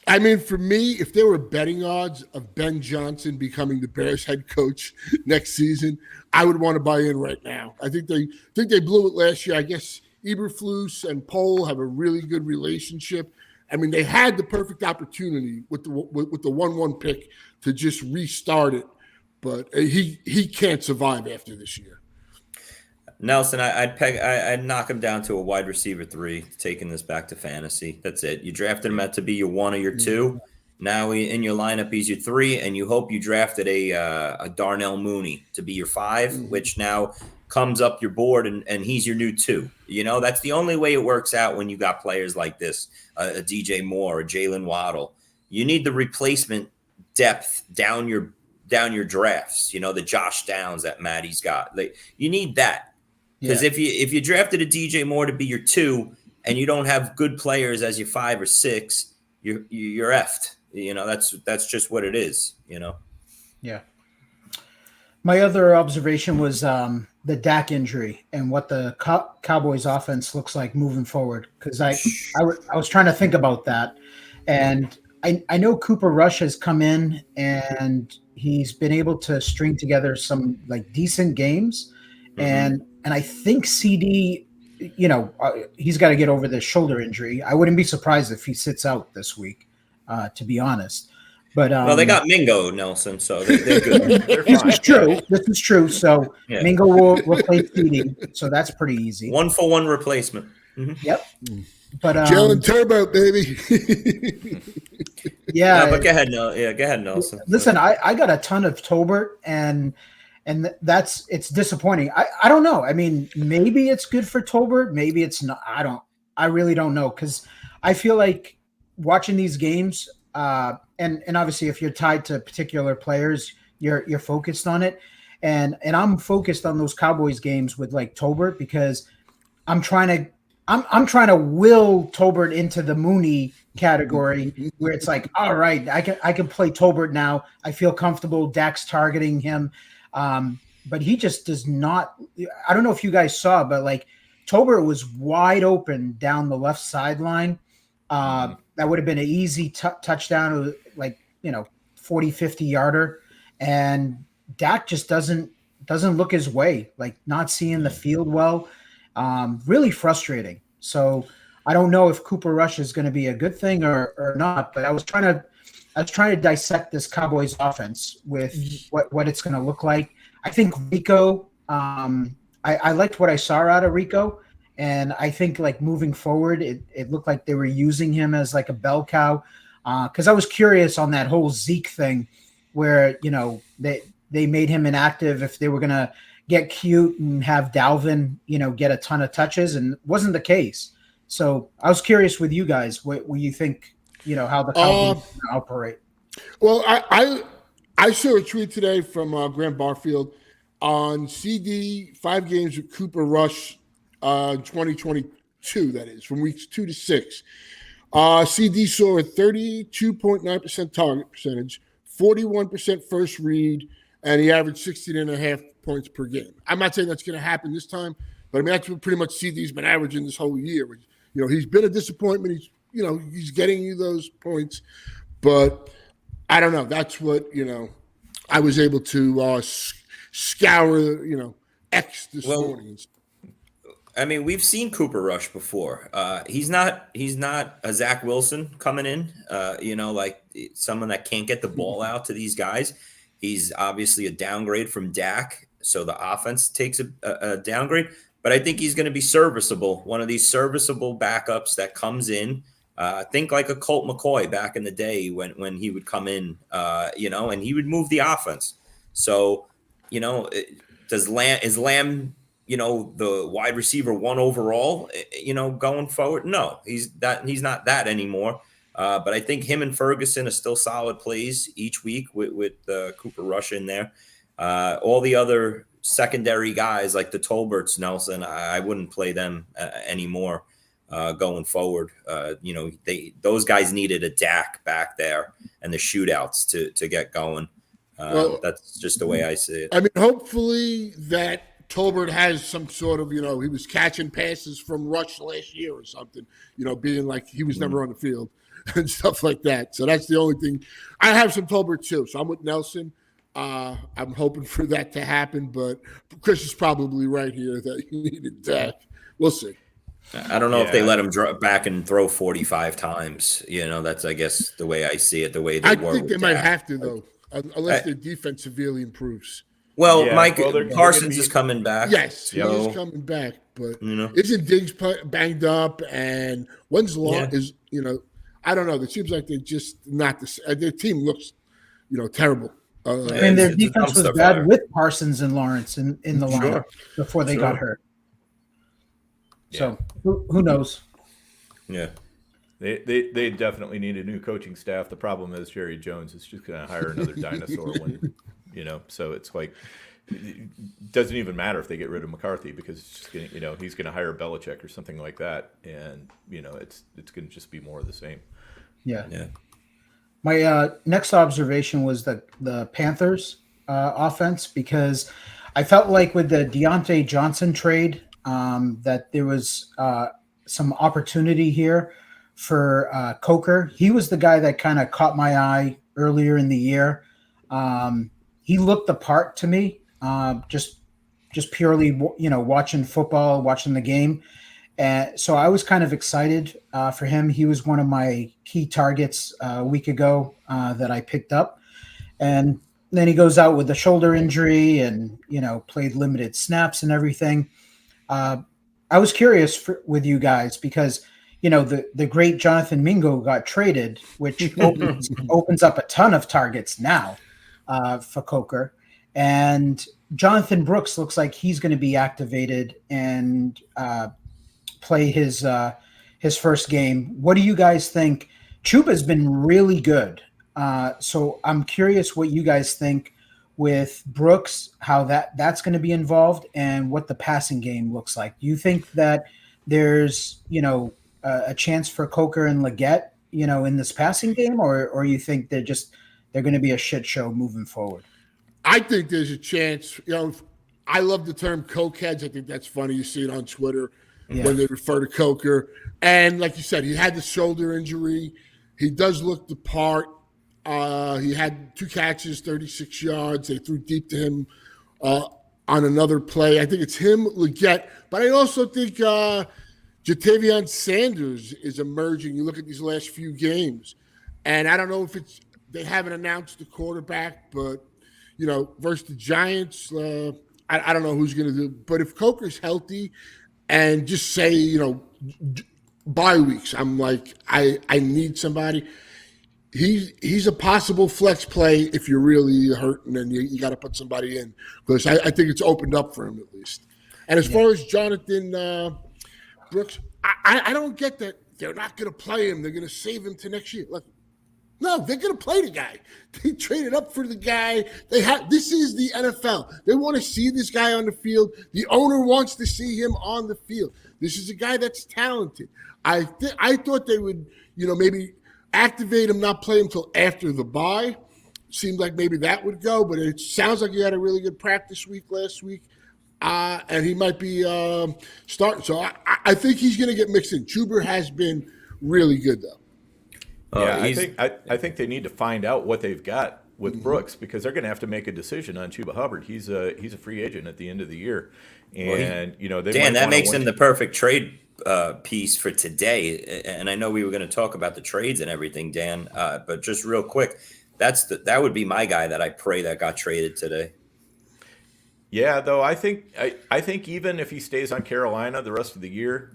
I mean, for me, if there were betting odds of Ben Johnson becoming the Bears head coach next season, I would want to buy in right now. I think they blew it last year. I guess Eberflus and Pohl have a really good relationship. I mean, they had the perfect opportunity with the 1-1 pick to just restart it, but he can't survive after this year. Nelson, I'd knock him down to a wide receiver 3, taking this back to fantasy. That's it. You drafted him to be your 1 or your 2. Now in your lineup, he's your 3, and you hope you drafted a Darnell Mooney to be your 5, which now comes up your board, and he's your new 2. You know, that's the only way it works out when you got players like this, a DJ Moore, a Jalen Waddle. You need the replacement depth down your drafts. You know, the Josh Downs that Maddie's got. You need that. Because if you drafted a DJ Moore to be your 2 and you don't have good players as your 5 or 6, you're effed. You know, that's just what it is, you know. Yeah. My other observation was the Dak injury and what the Cowboys offense looks like moving forward. Because I was trying to think about that. And I know Cooper Rush has come in and he's been able to string together some like decent games. And I think CD, you know, he's got to get over the shoulder injury. I wouldn't be surprised if he sits out this week, to be honest. But well, they got Mingo, Nelson, so they're good. This is true. This is true. So Mingo will replace CD, so that's pretty easy. 1-for-1 replacement. Yep. But Jalen Turbo, baby. Yeah. No, but go ahead, Nelson. Listen, I got a ton of Tolbert, and it's disappointing. I don't know. I mean, maybe it's good for Tolbert, maybe it's not. I really don't know, because I feel like watching these games, and obviously if you're tied to particular players, you're focused on it, and I'm focused on those Cowboys games with like Tolbert, because I'm trying to will Tolbert into the Mooney category where it's like, all right, I can play Tolbert now. I feel comfortable. Dak's targeting him. But he just does not. I don't know if you guys saw, but like Tolbert was wide open down the left sideline. That would have been an easy touchdown, like, 40, 50 yarder. And Dak just doesn't look his way, like not seeing the field well. Really frustrating. So I don't know if Cooper Rush is going to be a good thing or not, but I was trying to dissect this Cowboys offense with what it's going to look like. I think Rico, I liked what I saw out of Rico, and I think like moving forward, it looked like they were using him as like a bell cow, because I was curious on that whole Zeke thing where, they made him inactive if they were going to get cute and have Dalvin, get a ton of touches, and it wasn't the case. So I was curious with you guys, what you think, how the Cowboys operate. Well, I saw a tweet today from Grant Barfield on CD 5 games with Cooper Rush, 2022. That is from weeks 2 to 6. CD saw a 32.9% target percentage, 41% first read, and he averaged 16.5 points per game. I'm not saying that's going to happen this time, but I mean that's what pretty much CD's been averaging this whole year. He's been a disappointment. He's getting you those points, but I don't know. That's what, I was able to scour, X this morning. I mean, we've seen Cooper Rush before. He's not a Zach Wilson coming in, like someone that can't get the ball out to these guys. He's obviously a downgrade from Dak, so the offense takes a downgrade. But I think he's going to be serviceable, one of these serviceable backups that comes in. Think like a Colt McCoy back in the day when he would come in, and he would move the offense. So, is Lamb, the wide receiver 1 overall, going forward? No, he's not that anymore. But I think him and Ferguson are still solid plays each week with Cooper Rush in there. All the other secondary guys like the Tolberts, Nelson, I wouldn't play them anymore. Going forward, those guys needed a Dak back there and the shootouts to get going. That's just the way I see it. I mean, hopefully that Tolbert has some sort of, he was catching passes from Rush last year or something, being like he was never on the field and stuff like that. So that's the only thing. I have some Tolbert too, so I'm with Nelson. I'm hoping for that to happen, but Chris is probably right here that he needed Dak. We'll see. I don't know if they let him drop back and throw 45 times. That's, I guess, the way I see it, the way they I think they might have to, though, unless their defense severely improves. Well, Yeah, Mike, well, they're Parsons gonna is coming back. Yes, so, he is coming back, but isn't Diggs banged up? And when's Long is, I don't know. It seems like they're just not their team looks, terrible. Their defense was bad with Parsons and Lawrence in the lineup before they got hurt. So who knows? Yeah. They definitely need a new coaching staff. The problem is Jerry Jones is just going to hire another dinosaur when, so it's like, it doesn't even matter if they get rid of McCarthy because it's just going to, he's going to hire Belichick or something like that. And, it's going to just be more of the same. Yeah. My next observation was the Panthers offense, because I felt like with the Deontay Johnson trade that there was some opportunity here for Coker. He was the guy that kind of caught my eye earlier in the year. He looked the part to me, just purely, watching football, watching the game. And so I was kind of excited for him. He was one of my key targets a week ago that I picked up. And then he goes out with a shoulder injury and, played limited snaps and everything. I was curious with you guys because, the great Jonathan Mingo got traded, which opens up a ton of targets now for Coker. And Jonathan Brooks looks like he's going to be activated and play his first game. What do you guys think? Chuba's been really good. So I'm curious what you guys think with Brooks, how that's going to be involved and what the passing game looks like. Do you think that there's, a chance for Coker and Leggett, in this passing game, or you think they're going to be a shit show moving forward? I think there's a chance. I love the term cokeheads. I think that's funny. You see it on Twitter when they refer to Coker. And like you said, he had the shoulder injury. He does look the part. He had 2 catches, 36 yards. They threw deep to him on another play. I think it's him, Leggett. But I also think Jatavion Sanders is emerging. You look at these last few games. And I don't know if they haven't announced the quarterback, but, versus the Giants, I don't know who's going to do. But if Coker's healthy and just say, bye weeks, I'm like, I need somebody. He's a possible flex play if you're really hurting and you got to put somebody in, because I think it's opened up for him at least. And as far as Jonathan Brooks, I don't get that they're not going to play him. They're going to save him to next year. Look, no, they're going to play the guy. They traded up for the guy. This is the NFL. They want to see this guy on the field. The owner wants to see him on the field. This is a guy that's talented. I thought they would, maybe activate him, not play him until after the bye. Seemed like maybe that would go, but it sounds like he had a really good practice week last week. And he might be starting. So I think he's going to get mixed in. Chuba has been really good, though. I think they need to find out what they've got with Brooks, because they're going to have to make a decision on Chuba Hubbard. He's a free agent at the end of the year, and Dan, that makes him the perfect trade piece for today. And I know we were going to talk about the trades and everything, Dan, but just real quick, that would be my guy that I pray that got traded today. Yeah, though I think even if he stays on Carolina the rest of the year,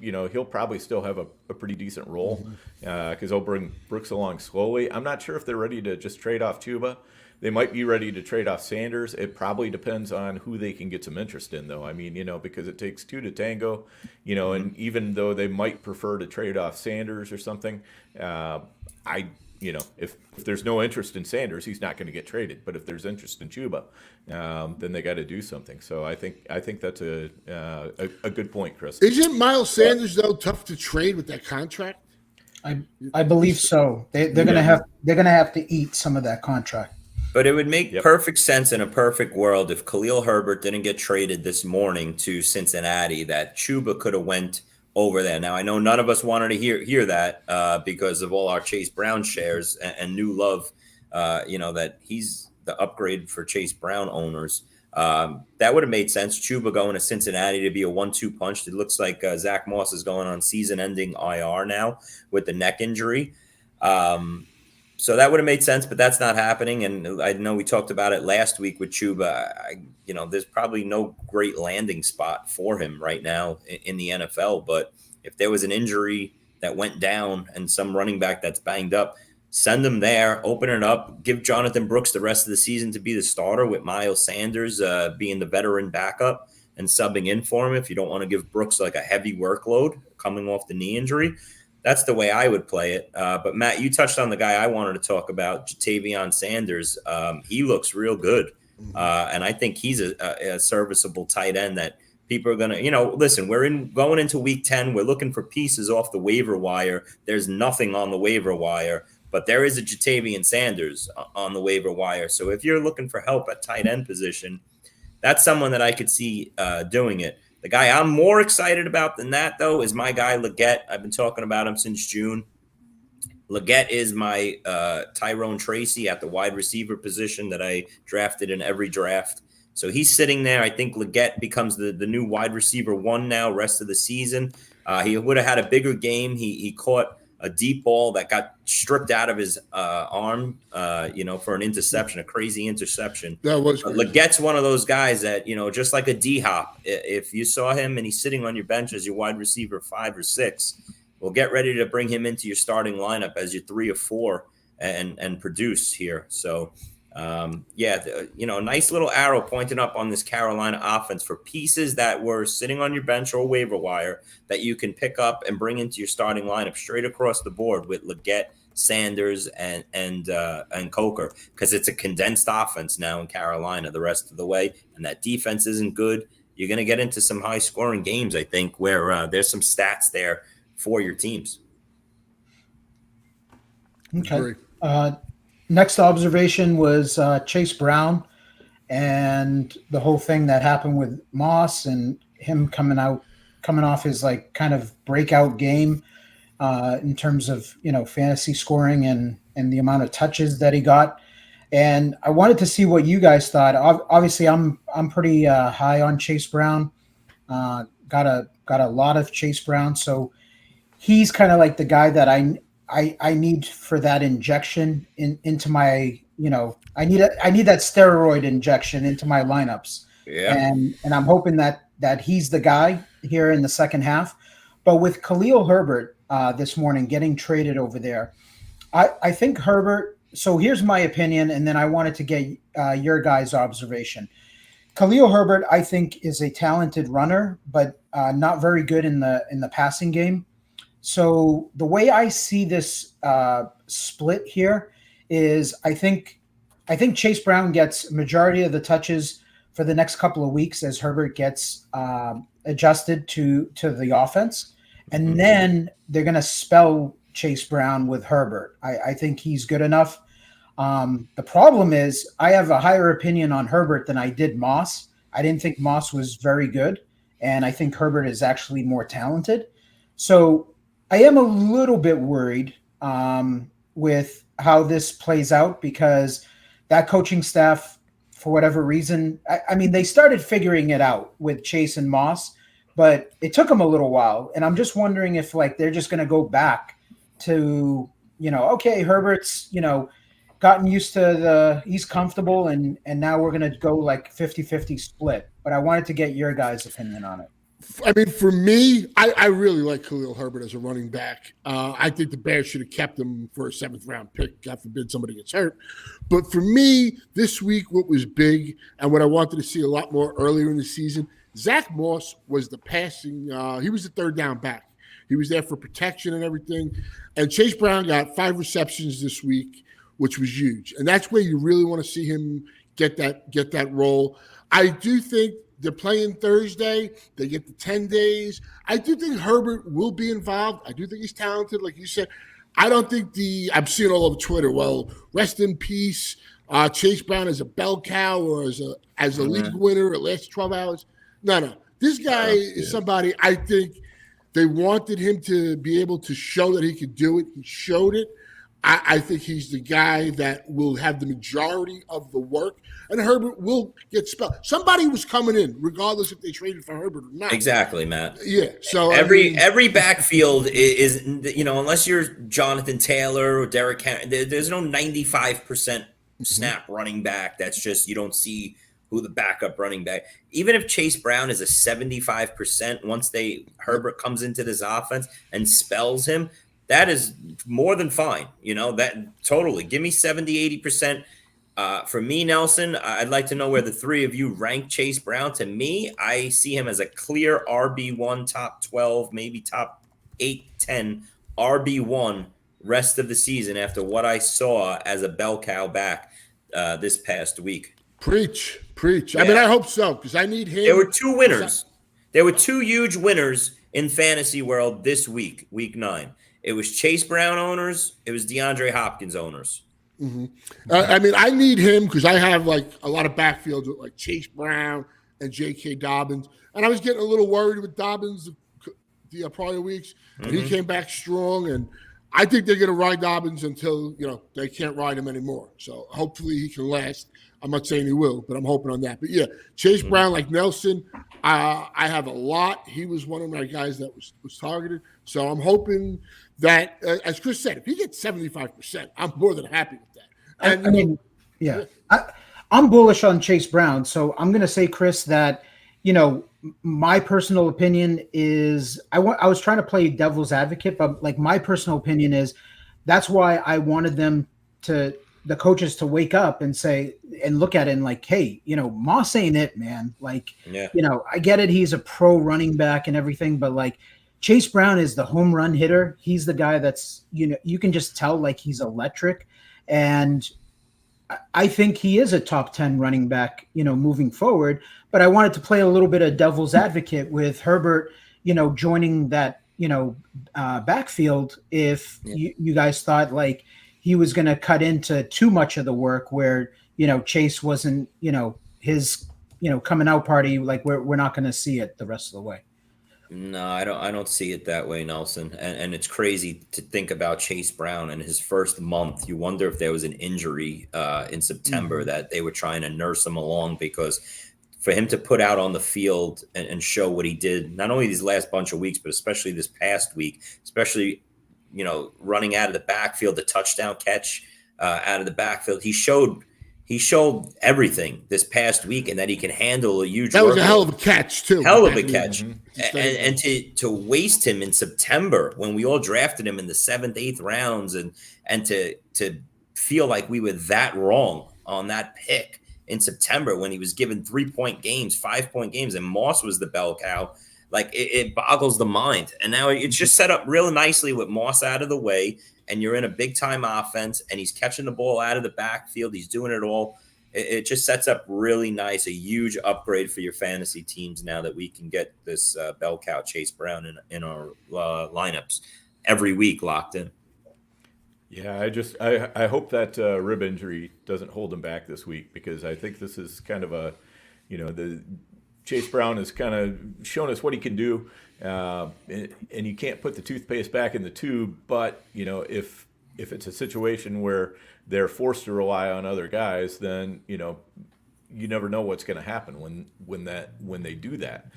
he'll probably still have a pretty decent role because they'll bring Brooks along slowly. I'm not sure if they're ready to just trade off Chuba. They might be ready to trade off Sanders. It probably depends on who they can get some interest in, though. I mean, because it takes 2 to tango, and even though they might prefer to trade off Sanders or something, if there's no interest in Sanders, he's not going to get traded. But if there's interest in Chuba, then they got to do something. So I think that's a good point, Chris. Isn't Miles Sanders though tough to trade with that contract? I believe so. They're gonna have to eat some of that contract. But it would make perfect sense in a perfect world if Khalil Herbert didn't get traded this morning to Cincinnati, that Chuba could have went over there. Now, I know none of us wanted to hear that because of all our Chase Brown shares and new love, that he's the upgrade for Chase Brown owners. That would have made sense. Chuba going to Cincinnati to be a 1-2 punch. It looks like Zach Moss is going on season-ending IR now with the neck injury. So that would have made sense, but that's not happening. And I know we talked about it last week with Chuba. There's probably no great landing spot for him right now in the NFL. But if there was an injury that went down and some running back that's banged up, send him there, open it up, give Jonathan Brooks the rest of the season to be the starter with Miles Sanders being the veteran backup and subbing in for him if you don't want to give Brooks like a heavy workload coming off the knee injury. That's the way I would play it. But, Matt, you touched on the guy I wanted to talk about, Ja'Tavion Sanders. He looks real good. And I think he's a serviceable tight end that people are going to, listen, going into week 10. We're looking for pieces off the waiver wire. There's nothing on the waiver wire, but there is a Ja'Tavion Sanders on the waiver wire. So if you're looking for help at tight end position, that's someone that I could see doing it. The guy I'm more excited about than that, though, is my guy Leggett. I've been talking about him since June. Leggett is my Tyrone Tracy at the wide receiver position that I drafted in every draft. So he's sitting there. I think Leggett becomes the new wide receiver 1 now, rest of the season. He would have had a bigger game. He caught a deep ball that got stripped out of his arm, for an interception, a crazy interception. That was crazy. Leggett's one of those guys that, just like a D-Hop, if you saw him and he's sitting on your bench as your wide receiver 5 or 6, well, get ready to bring him into your starting lineup as your 3 or 4 and produce here. So, a nice little arrow pointing up on this Carolina offense for pieces that were sitting on your bench or waiver wire that you can pick up and bring into your starting lineup straight across the board with Leggett, Sanders, and Coker, because it's a condensed offense now in Carolina the rest of the way, and that defense isn't good. You're going to get into some high-scoring games, I think, where there's some stats there for your teams. Okay. Next observation was Chase Brown and the whole thing that happened with Moss and him coming off his kind of breakout game in terms of fantasy scoring and the amount of touches that he got. And I wanted to see what you guys thought. Obviously, I'm pretty high on Chase Brown. Got a lot of Chase Brown, so he's kind of like the guy that I need for that injection into my, I need that steroid injection into my lineups. Yeah. And I'm hoping that he's the guy here in the second half. But with Khalil Herbert this morning getting traded over there, I think Herbert. So here's my opinion, and then I wanted to get your guys' observation. Khalil Herbert, I think, is a talented runner, but not very good in the passing game. So the way I see this split here is I think Chase Brown gets majority of the touches for the next couple of weeks as Herbert gets adjusted to the offense. And then they're going to spell Chase Brown with Herbert. I think he's good enough. The problem is I have a higher opinion on Herbert than I did Moss. I didn't think Moss was very good, and I think Herbert is actually more talented. So I am a little bit worried with how this plays out because that coaching staff, for whatever reason, I mean, they started figuring it out with Chase and Moss, but it took them a little while. And I'm just wondering if they're just going to go back to, okay, Herbert's, gotten used to he's comfortable and now we're going to go 50-50 split. But I wanted to get your guys' opinion on it. I mean, for me, I really like Khalil Herbert as a running back. I think the Bears should have kept him for a 7th-round pick. God forbid somebody gets hurt. But for me, this week, what was big and what I wanted to see a lot more earlier in the season, Zach Moss was the passing. He was the 3rd down back. He was there for protection and everything. And Chase Brown got 5 receptions this week, which was huge. And that's where you really want to see him get that role. I do think they're playing Thursday. They get the 10 days. I do think Herbert will be involved. I do think he's talented, like you said. I don't think I'm seeing all over Twitter, well, rest in peace, Chase Brown as a bell cow or as a league winner at last 12 hours. No. This guy is somebody I think they wanted him to be able to show that he could do it. He showed it. I think he's the guy that will have the majority of the work, and Herbert will get spelled. Somebody was coming in, regardless if they traded for Herbert or not. Exactly, Matt. Yeah. So every backfield is unless you're Jonathan Taylor or Derrick Henry, there's no 95% snap running back. That's just you don't see who the backup running back. Even if Chase Brown is a 75%, once Herbert comes into this offense and spells him, that is more than fine. That totally. Give me 70, 80%. For me, Nelson, I'd like to know where the three of you rank Chase Brown. To me, I see him as a clear RB1, top 12, maybe top 8, 10 RB1 rest of the season after what I saw as a bell cow back this past week. Preach. Yeah. I mean, I hope so, because I need him. There were two winners. There were two huge winners in fantasy world this week, week 9. It was Chase Brown owners. It was DeAndre Hopkins owners. Mm-hmm. I mean, I need him because I have like a lot of backfields with like Chase Brown and J.K. Dobbins. And I was getting a little worried with Dobbins the prior weeks. And he came back strong. And I think they're going to ride Dobbins until, they can't ride him anymore. So hopefully he can last. I'm not saying he will, but I'm hoping on that. But yeah, Chase Brown, like Nelson, I have a lot. He was one of my guys that was targeted. So I'm hoping that, as Chris said, if he gets 75%, I'm more than happy with that. And, I mean, yeah, I'm bullish on Chase Brown. So I'm going to say, Chris, that, my personal opinion is I was trying to play devil's advocate, but like my personal opinion is that's why I wanted the coaches to wake up and say and look at it and like, hey, Moss ain't it, man. Like, I get it. He's a pro running back and everything, but like Chase Brown is the home run hitter. He's the guy that's, you can just tell like he's electric. And I think he is a top 10 running back, moving forward. But I wanted to play a little bit of devil's advocate with Herbert, joining that, backfield if you guys thought like he was going to cut into too much of the work where, Chase wasn't, his, coming out party, like we're not going to see it the rest of the way. No, I don't see it that way, Nelson. And it's crazy to think about Chase Brown in his first month. You wonder if there was an injury in September that they were trying to nurse him along, because for him to put out on the field and show what he did, not only these last bunch of weeks, but especially this past week, especially, running out of the backfield, the touchdown catch out of the backfield, he showed everything this past week, and that he can handle a huge. That was a hell of a catch too. Hell of a catch, and to waste him in September when we all drafted him in the 7th, 8th rounds, and to feel like we were that wrong on that pick in September when he was given 3-point games, 5-point games, and Moss was the bell cow. Like it boggles the mind. And now it's just set up real nicely with Moss out of the way, and you're in a big time offense, and he's catching the ball out of the backfield. He's doing it all. It just sets up really nice, a huge upgrade for your fantasy teams now that we can get this bell cow Chase Brown in our lineups every week locked in. Yeah, I hope that rib injury doesn't hold him back this week, because I think this is kind of a, the Chase Brown has kind of shown us what he can do, and you can't put the toothpaste back in the tube. But if it's a situation where they're forced to rely on other guys, then you never know what's going to happen when they do that.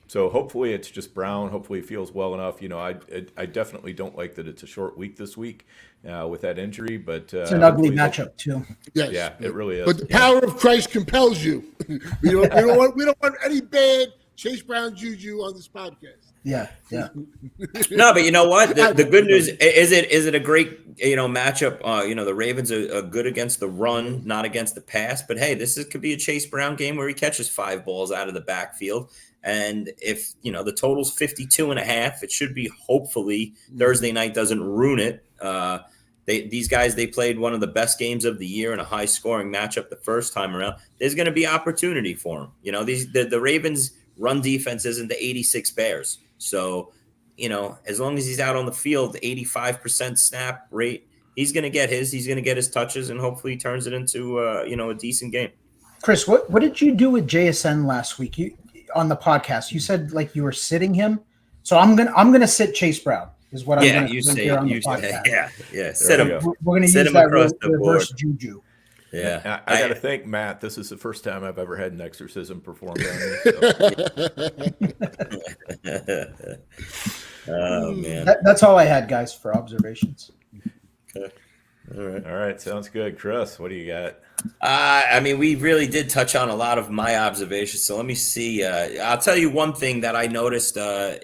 So hopefully it's just Brown. Hopefully he feels well enough. I definitely don't like that it's a short week this week with that injury, but it's an ugly matchup too. Yes. Yeah, it really is. But the power of Christ compels you. we don't want any bad Chase Brown juju on this podcast. Yeah. No, but you know what? The good news is it a great matchup. The Ravens are good against the run, not against the pass. But hey, could be a Chase Brown game where he catches 5 balls out of the backfield. And if the total's 52.5, it should be, hopefully Thursday night doesn't ruin it. These guys, they played one of the best games of the year in a high scoring matchup the first time around. There's going to be opportunity for them. The Ravens run defense isn't the 86 Bears. So, as long as he's out on the field, 85% snap rate, he's going to get his touches, and hopefully he turns it into a decent game. Chris, what did you do with JSN last week? On the podcast, you said like you were sitting him. So I'm gonna sit Chase Brown. is what I'm Yeah, going to you say say here on the you say, podcast. yeah. Sit we him. go. We're going to Sit use him that across the reverse board. juju. Yeah, I got to think, Matt, this is the first time I've ever had an exorcism performed on me. So. Oh man. That's all I had, guys, for observations. Okay. All right, sounds good. Chris, what do you got? I mean, we really did touch on a lot of my observations. So let me see. I'll tell you one thing that I noticed, that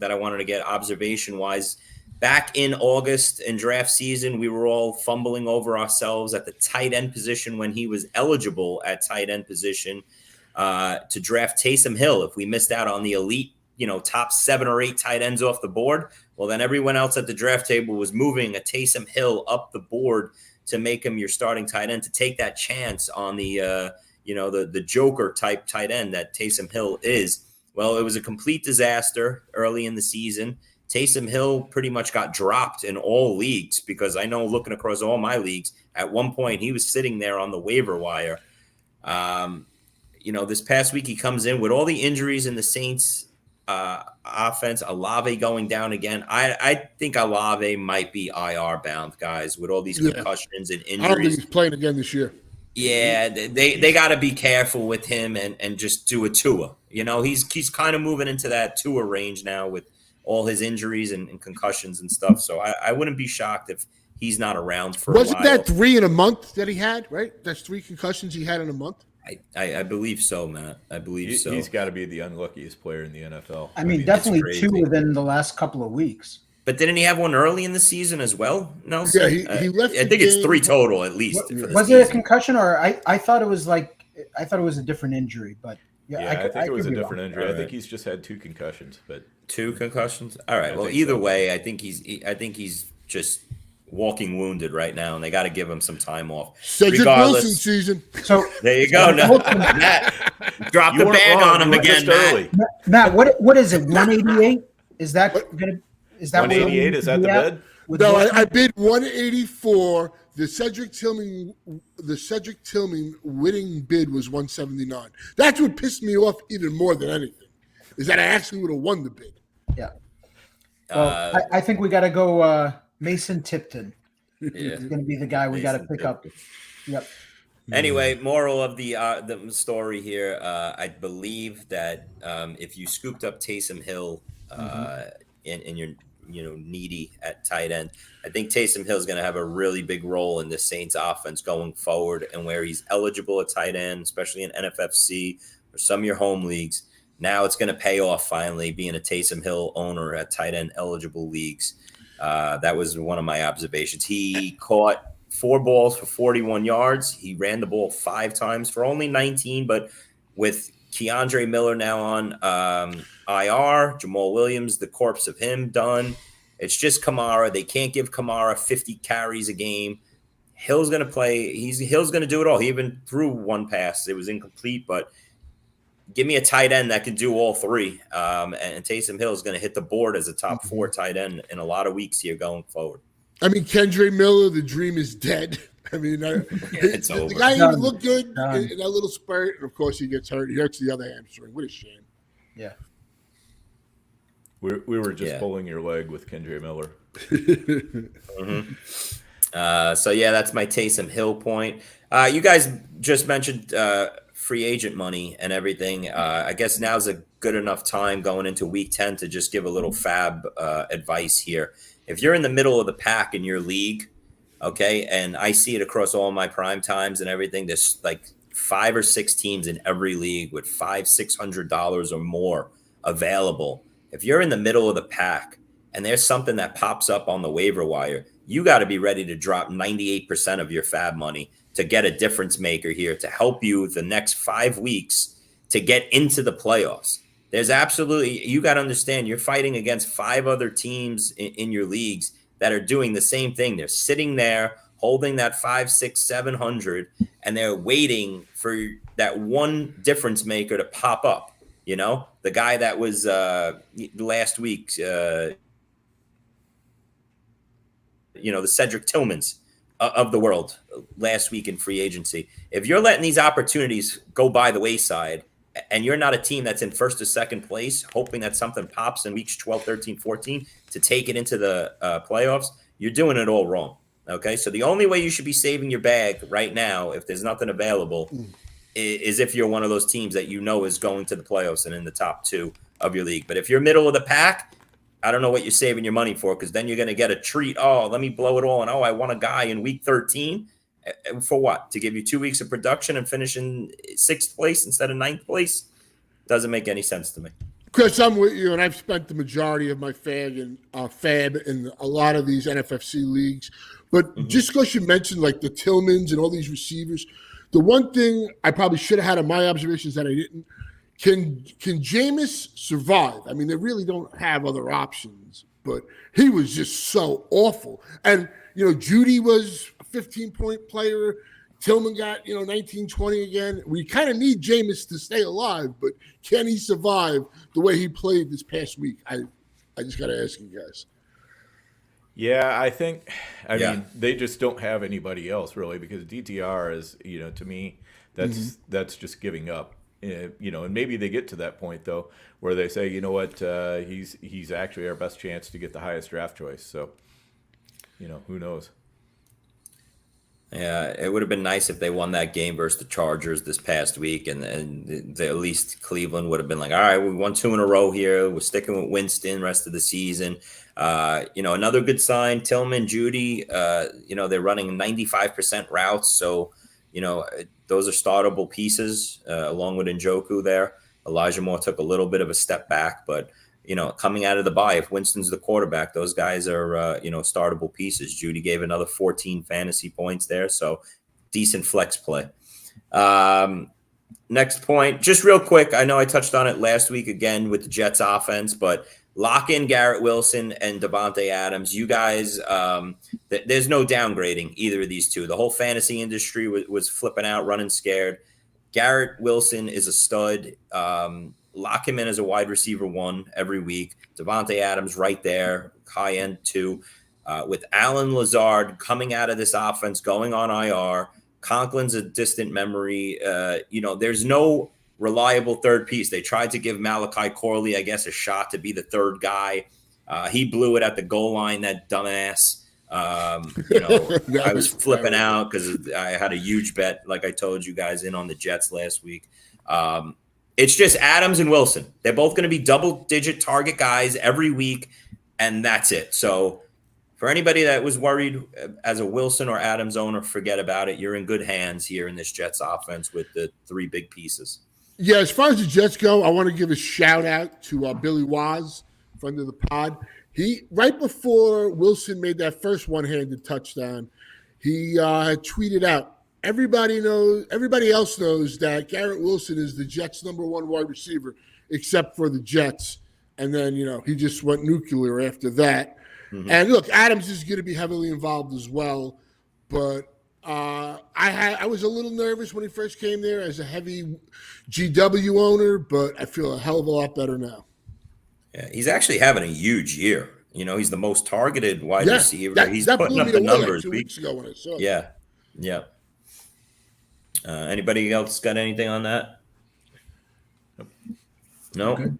I wanted to get observation-wise. Back in August in draft season, we were all fumbling over ourselves at the tight end position when he was eligible at tight end position to draft Taysom Hill. If we missed out on the elite, top 7 or 8 tight ends off the board, well, then everyone else at the draft table was moving a Taysom Hill up the board to make him your starting tight end, to take that chance on the Joker type tight end that Taysom Hill is. Well, it was a complete disaster early in the season. Taysom Hill pretty much got dropped in all leagues, because I know, looking across all my leagues, at one point he was sitting there on the waiver wire. This past week he comes in with all the injuries in the Saints offense. Olave going down again. I think Olave might be IR bound, guys, with all these concussions and injuries. I don't think he's playing again this year. Yeah, they got to be careful with him and just do a Tua. He's kind of moving into that Tua range now with all his injuries and concussions and stuff. So I wouldn't be shocked if he's not around for a while. Wasn't that 3 in a month that he had, right? That's 3 concussions he had in a month? I believe so, Matt. I believe so. He's got to be the unluckiest player in the NFL. I mean, definitely 2 within the last couple of weeks. But didn't he have one early in the season as well? No. Yeah, he left. I think it's 3 total at least. Was it a concussion, or I thought it was a different injury, but I think it was a different injury. Right. I think he's just had 2 concussions, but 2 concussions. All right. Well, either way, I think he's just walking wounded right now, and they got to give him some time off. Cedric Wilson season. So there you go. Matt, drop the bag on him again, Matt. Matt, what is it? 188? Is that gonna? Is that 188? Is that the bid? No, I bid 184. The Cedric Tillman winning bid was 179. That's what pissed me off even more than anything, is that I actually would have won the bid. Yeah. Well, I think we got to go Mason Tipton. He's going to be the guy we got to pick up. Yep. Anyway, moral of the story here, I believe that if you scooped up Taysom Hill and you're needy at tight end, I think Taysom Hill is going to have a really big role in the Saints offense going forward, and where he's eligible at tight end, especially in NFFC or some of your home leagues. Now it's going to pay off finally being a Taysom Hill owner at tight end eligible leagues. That was one of my observations. He caught 4 balls for 41 yards. He ran the ball 5 times for only 19, but with Keandre Miller now on IR, Jamal Williams, the corpse of him, done. It's just Kamara. They can't give Kamara 50 carries a game. Hill's going to play. Hill's going to do it all. He even threw 1 pass. It was incomplete, but give me a tight end that can do all 3. And Taysom Hill is going to hit the board as a top 4 tight end in a lot of weeks here going forward. I mean, Kendra Miller, the dream is dead. I mean, it's over. The guy even looked good in that little spurt, and of course he gets hurt. He hurts the other hamstring. What a shame. Yeah. We were just pulling your leg with Kendra Miller. So that's my Taysom Hill point. You guys just mentioned free agent money and everything. I guess now's a good enough time going into week 10 to just give a little fab advice here. If you're in the middle of the pack in your league, okay, and I see it across all my prime times and everything, there's like 5 or 6 teams in every league with $500-$600 or more available. If you're in the middle of the pack and there's something that pops up on the waiver wire, you got to be ready to drop 98% of your fab money to get a difference maker here to help you the next 5 weeks to get into the playoffs. There's absolutely, you got to understand, you're fighting against 5 other teams in your leagues that are doing the same thing. They're sitting there holding that 500, 600, 700, and they're waiting for that one difference maker to pop up. The guy that was last week, the Cedric Tillmans of the world last week in free agency. If you're letting these opportunities go by the wayside, and you're not a team that's in first or second place, hoping that something pops in weeks 12, 13, 14 to take it into the playoffs, you're doing it all wrong. Okay, so the only way you should be saving your bag right now, if there's nothing available, is if you're one of those teams that you know is going to the playoffs and in the top 2 of your league. But if you're middle of the pack, I don't know what you're saving your money for, because then you're going to get a treat. Oh, let me blow it all. And I want a guy in week 13 for what? To give you 2 weeks of production and finish in 6th place instead of 9th place? Doesn't make any sense to me. Chris, I'm with you, and I've spent the majority of my fab in a lot of these NFFC leagues. But just because you mentioned like the Tillmans and all these receivers, the one thing I probably should have had in my observations that I didn't, can Jameis survive? I mean, they really don't have other options, but he was just so awful. And, Judy was a 15-point player. Tillman got, 19, 20 again. We kind of need Jameis to stay alive, but can he survive the way he played this past week? I just got to ask you guys. Yeah, I think, I mean, they just don't have anybody else really, because DTR is, to me, that's just giving up. And maybe they get to that point though, where they say, you know what, he's actually our best chance to get the highest draft choice. So, who knows? Yeah, it would have been nice if they won that game versus the Chargers this past week, and at least Cleveland would have been like, all right, we won 2 in a row here. We're sticking with Winston rest of the season. Another good sign, Tillman, Judy, they're running 95% routes. So, those are startable pieces along with Njoku there. Elijah Moore took a little bit of a step back, but, coming out of the bye, if Winston's the quarterback, those guys are, startable pieces. Judy gave another 14 fantasy points there. So decent flex play. Next point, just real quick. I know I touched on it last week again with the Jets offense, but lock in Garrett Wilson and Davante Adams. You guys, there's no downgrading either of these two. The whole fantasy industry was flipping out, running scared. Garrett Wilson is a stud. Lock him in as a wide receiver 1 every week. Davante Adams right there, high end 2. With Alan Lazard coming out of this offense, going on IR, Conklin's a distant memory. There's no reliable third piece. They tried to give Malachi Corley, I guess, a shot to be the third guy. He blew it at the goal line, that dumbass. I was flipping out because I had a huge bet, like I told you guys, in on the Jets last week. It's just Adams and Wilson. They're both going to be double-digit target guys every week, and that's it. So for anybody that was worried as a Wilson or Adams owner, forget about it. You're in good hands here in this Jets offense with the 3 big pieces. Yeah, as far as the Jets go, I want to give a shout-out to Billy Waz, friend of the pod. He, right before Wilson made that first one-handed touchdown, he had tweeted out, everybody else knows that Garrett Wilson is the Jets' number 1 wide receiver, except for the Jets. And then, he just went nuclear after that. Mm-hmm. And look, Adams is going to be heavily involved as well. But I was a little nervous when he first came there as a heavy GW owner, but I feel a hell of a lot better now. Yeah, he's actually having a huge year. He's the most targeted wide receiver. He's that putting up the numbers. 2 weeks ago when I saw it. Yeah. Anybody else got anything on that? No. Okay.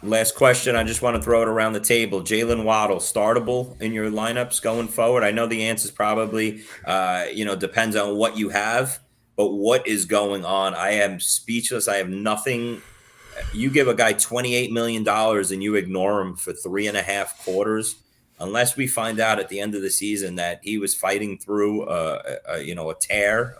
Last question. I just want to throw it around the table. Jalen Waddle, startable in your lineups going forward? I know the answer is probably, depends on what you have, but what is going on? I am speechless. I have nothing. You give a guy $28 million and you ignore him for 3.5 quarters, unless we find out at the end of the season that he was fighting through a tear,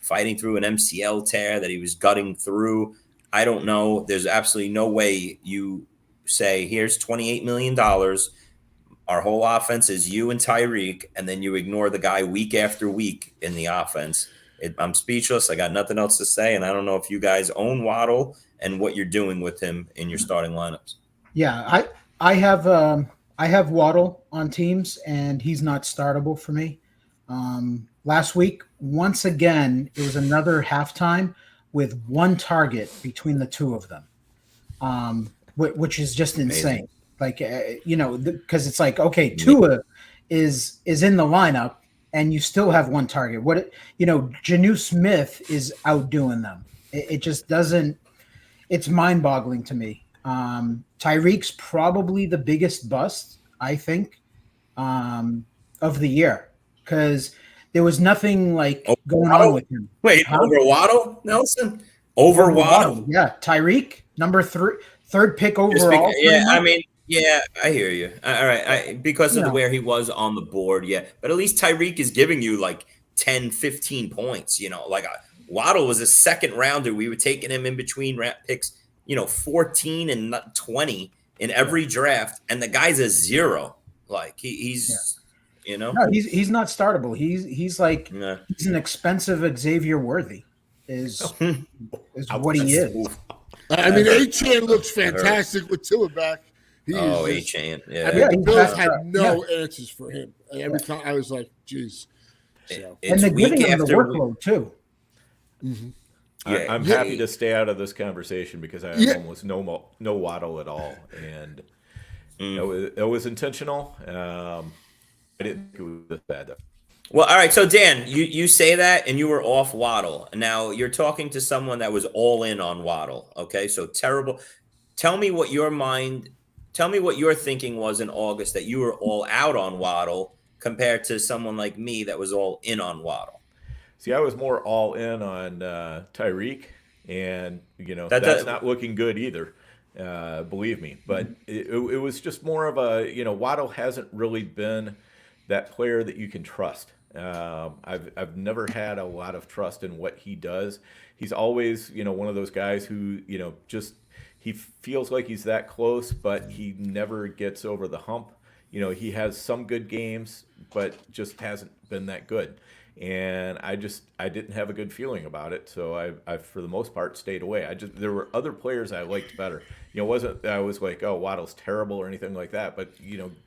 fighting through an MCL tear that he was gutting through. I don't know. There's absolutely no way you say, here's $28 million. Our whole offense is you and Tyreek, and then you ignore the guy week after week in the offense. I'm speechless. I got nothing else to say, and I don't know if you guys own Waddle and what you're doing with him in your starting lineups. Yeah, I have Waddle on teams, and he's not startable for me. Last week, once again, it was another halftime with 1 target between the 2 of them, which is just insane. Amazing. Because it's like, okay, Tua is in the lineup, and you still have 1 target. Jonnu Smith is outdoing them. It just doesn't it's mind-boggling to me. Tyreek's probably the biggest bust, I think, of the year, because there was nothing like going on with him. Wait, over Waddle, Nelson? Over Waddle? Yeah, Tyreek, number 3, third pick overall. Yeah, I hear you. All right, because of where he was on the board, yeah. But at least Tyreek is giving you like 10, 15 points, like Waddle was a second rounder. We were taking him in between picks, 14 and 20 in every draft, and the guy's a 0. Like he's no, he's not startable. He's like he's an expensive Xavier Worthy is what he is. I mean, Achane looks fantastic with Tua back. Achane, yeah. I mean, the Bills had no answers for him. And every time I was like, geez. So. And they're giving him the workload too. Mm-hmm. I'm happy to stay out of this conversation because I have almost no Waddle at all, and it was intentional. I didn't think it was this bad though. Well, all right. So Dan, you say that, and you were off Waddle. Now you're talking to someone that was all in on Waddle. Okay, so terrible. Tell me what your thinking was in August that you were all out on Waddle compared to someone like me that was all in on Waddle. See, I was more all in on Tyreek, and that's not looking good either. Believe me, but it was just more of a Waddle hasn't really been that player that you can trust. I've never had a lot of trust in what he does. He's always one of those guys who just he feels like he's that close, but he never gets over the hump. He has some good games, but just hasn't been that good. And I didn't have a good feeling about it, so I for the most part stayed away. There were other players I liked better. It wasn't I was like, oh, Waddle's terrible or anything like that, but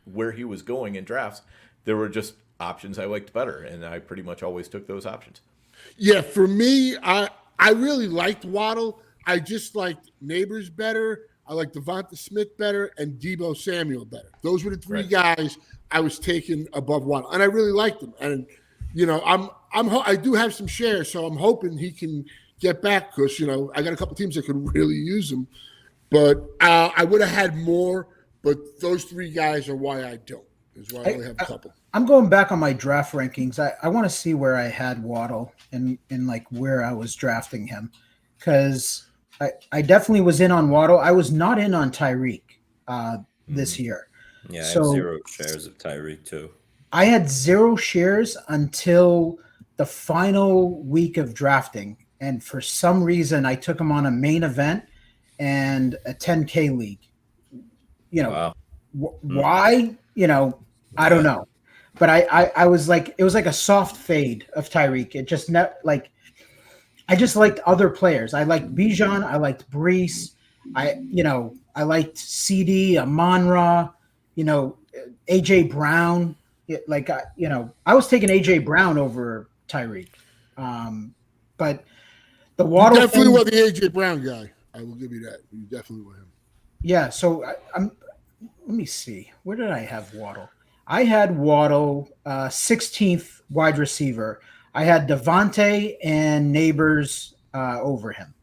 where he was going in drafts, there were just options I liked better, and I pretty much always took those options. Yeah, for me, I really liked Waddle. I just liked Neighbors better. I liked Devonta Smith better and Deebo Samuel better. Those were the three guys I was taking above Waddle, and I really liked them. And I do have some shares, so I'm hoping he can get back because I got a couple teams that could really use him. But I would have had more, but those three guys are why I don't. Is why I only have a couple. I'm going back on my draft rankings. I want to see where I had Waddle and like where I was drafting him, because I definitely was in on Waddle. I was not in on Tyreek this year. Yeah, so I had 0 shares of Tyreek too. I had 0 shares until the final week of drafting, and for some reason I took him on a main event and a 10K league. Wow. Why? I don't know. But I was like, it was like a soft fade of Tyreek. It just I just liked other players. I liked Bijan. I liked Brees. I liked CD, Amon-Ra, AJ Brown. I was taking AJ Brown over Tyreek. But the Waddle you definitely were the AJ Brown guy. I will give you that. You definitely were him. Yeah. So let me see. Where did I have Waddle? I had Waddle 16th wide receiver. I had Devontae and Neighbors over him.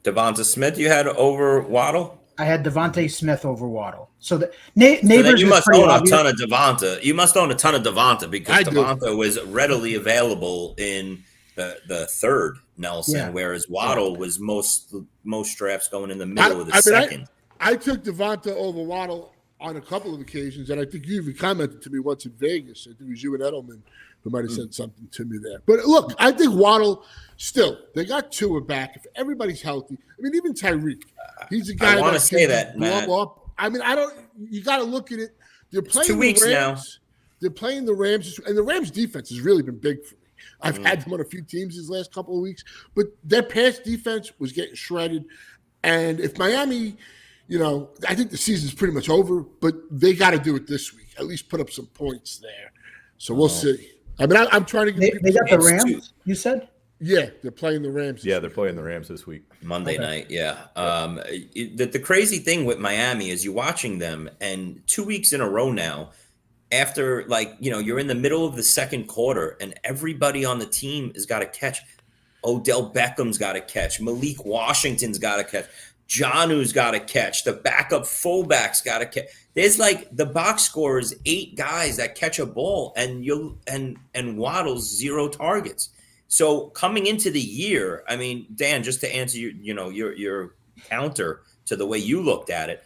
Devonta Smith you had over Waddle? I had Devontae Smith over Waddle. So the Neighbors. So you must own a ton of Devonta. You must own a ton of Devonta because Devonta was readily available in the third Nelson, whereas Waddle was most drafts going in the middle of the second. I took Devonta over Waddle on a couple of occasions, and I think you even commented to me once in Vegas. I think it was you and Edelman who might have said something to me there. But look, I think Waddle still, they got Tua back. If everybody's healthy, I mean, even Tyreek, he's a guy I want to say that, Matt. Up. I mean, you got to look at it. They're playing 2 weeks the Rams. now. They're playing the Rams, and the Rams defense has really been big for me. I've had them on a few teams these last couple of weeks, but their pass defense was getting shredded. And if Miami, I think the season's pretty much over, but they got to do it this week. At least put up some points there. So we'll see. I mean, I'm trying to get they got the Rams, you said? Yeah, they're playing the Rams. Yeah, they're playing the Rams this week. Monday night, yeah. The crazy thing with Miami is you're watching them, and 2 weeks in a row now, after you're in the middle of the second quarter, and everybody on the team has got to catch Odell Beckham's got to catch. Malik Washington's got to catch. Jonu's got to catch. The backup fullback's got to catch. There's like the box score is 8 guys that catch a ball, and Waddle's 0 targets. So coming into the year, I mean, Dan, just to answer your counter to the way you looked at it,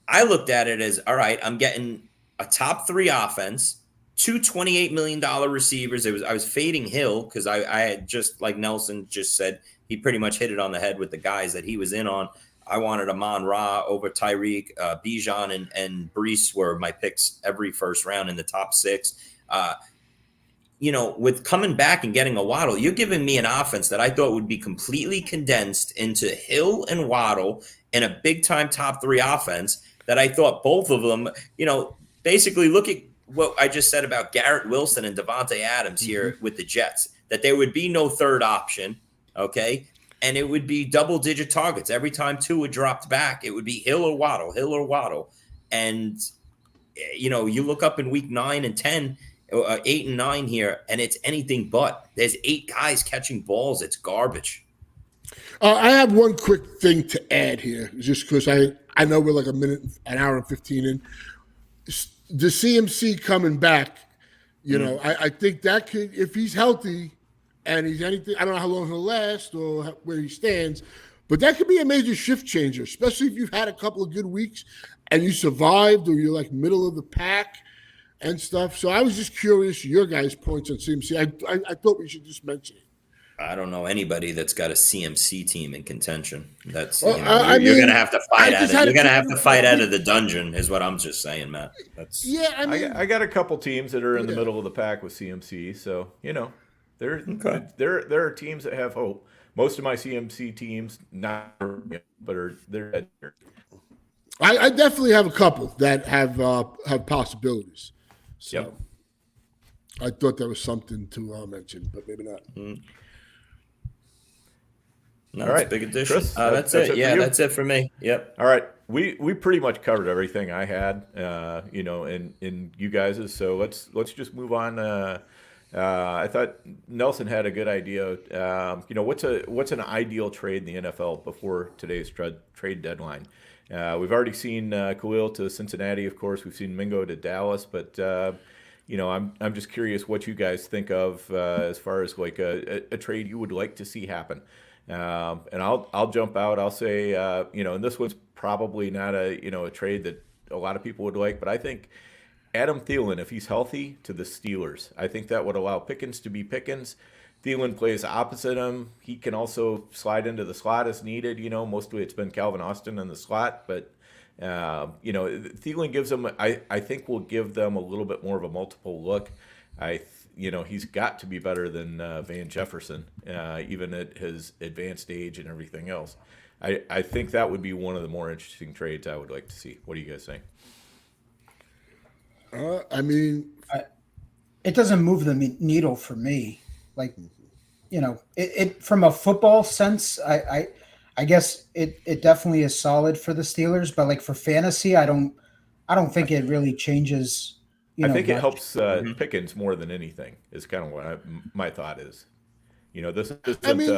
I looked at it as, all right, I'm getting a top 3 offense, 2 $28 million receivers. I was fading Hill because I had, just like Nelson just said, he pretty much hit it on the head with the guys that he was in on. I wanted Amon-Ra over Tyreek. Bijan and Brees were my picks every first round in the top 6. With coming back and getting a Waddle, you're giving me an offense that I thought would be completely condensed into Hill and Waddle in a big-time top 3 offense that I thought both of them, basically look at what I just said about Garrett Wilson and Devontae Adams here with the Jets, that there would be no third option, okay? And it would be double-digit targets. Every time Tua dropped back, it would be Hill or Waddle. And, you look up in week 9 and 10, 8 and 9 here, and it's anything but. There's 8 guys catching balls. It's garbage. I have one quick thing to add here, just because I know we're like an hour and 15 in. The CMC coming back, I think that could, if he's healthy and he's anything, I don't know how long he'll last or where he stands, but that could be a major shift changer, especially if you've had a couple of good weeks and you survived or you're like middle of the pack and stuff. So I was just curious your guys' points on CMC. I thought we should just mention it. I don't know anybody that's got a CMC team in contention. That's you're going to have to fight at it. You're going to have to fight out of the dungeon, is what I'm just saying, Matt. That's I got a couple teams that are in the middle of the pack with CMC, so there are teams that have hope. Most of my CMC teams they're. I definitely have a couple that have possibilities. So yep. I thought that was something to mention, but maybe not. No, all right, big addition. Chris, that's it. Yeah, that's it for me. Yep. All right, we pretty much covered everything I had, in you guys's. So let's just move on. I thought Nelson had a good idea. What's an ideal trade in the NFL before today's trade deadline? We've already seen Khalil to Cincinnati, of course. We've seen Mingo to Dallas, but I'm just curious what you guys think of as far as like a trade you would like to see happen. And I'll jump out. I'll say, and this one's probably not a trade that a lot of people would like, but I think Adam Thielen, if he's healthy, to the Steelers, I think that would allow Pickens to be Pickens. Thielen plays opposite him. He can also slide into the slot as needed. Mostly it's been Calvin Austin in the slot, but Thielen gives them. I think will give them a little bit more of a multiple look. He's got to be better than Van Jefferson, even at his advanced age and everything else. I think that would be one of the more interesting trades I would like to see. What do you guys think? It doesn't move the needle for me. Like, it from a football sense, I guess it definitely is solid for the Steelers, but like for fantasy, I don't think it really changes. I think it helps Pickens more than anything. Is kind of what my thought is. This isn't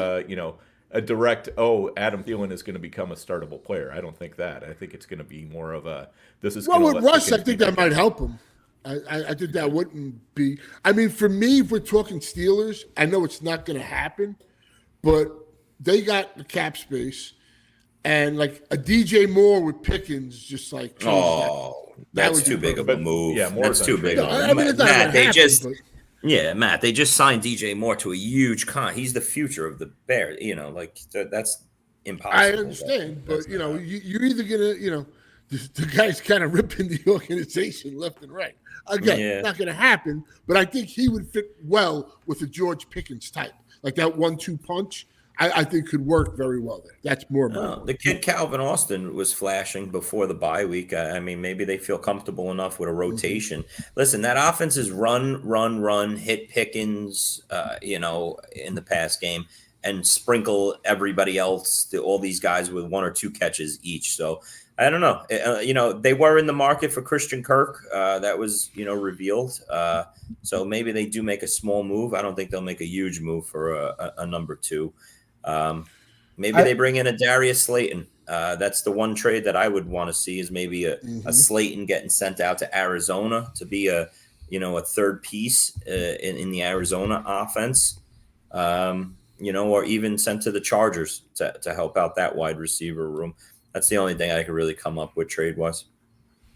a direct. Adam Thielen is going to become a startable player. I don't think that. I think it's going to be more of a. This is with Russ. I think that might help him. I think that wouldn't be. For me, if we're talking Steelers, I know it's not going to happen, but they got the cap space, and like a DJ Moore with Pickens, just like that's too big of a move. Yeah, that's too big. Matt, they just signed DJ Moore to a huge con. He's the future of the Bears. That's impossible. I understand, but you're either gonna, the guy's kind of ripping the organization left and right. Again, not going to happen, but I think he would fit well with the George Pickens type. Like that 1-2 punch, I think could work very well there. That's more the kid Calvin Austin was flashing before the bye week. Maybe they feel comfortable enough with a rotation. Listen, that offense is run, hit Pickens, in the pass game. and sprinkle everybody else, all these guys with 1 or 2 catches each. So I don't know. They were in the market for Christian Kirk. That was, revealed. So maybe they do make a small move. I don't think they'll make a huge move for a number 2. Maybe they bring in a Darius Slayton. That's the one trade that I would want to see, is maybe a Slayton getting sent out to Arizona to be a third piece in the Arizona offense. Or even sent to the Chargers to help out that wide receiver room. That's the only thing I could really come up with trade-wise.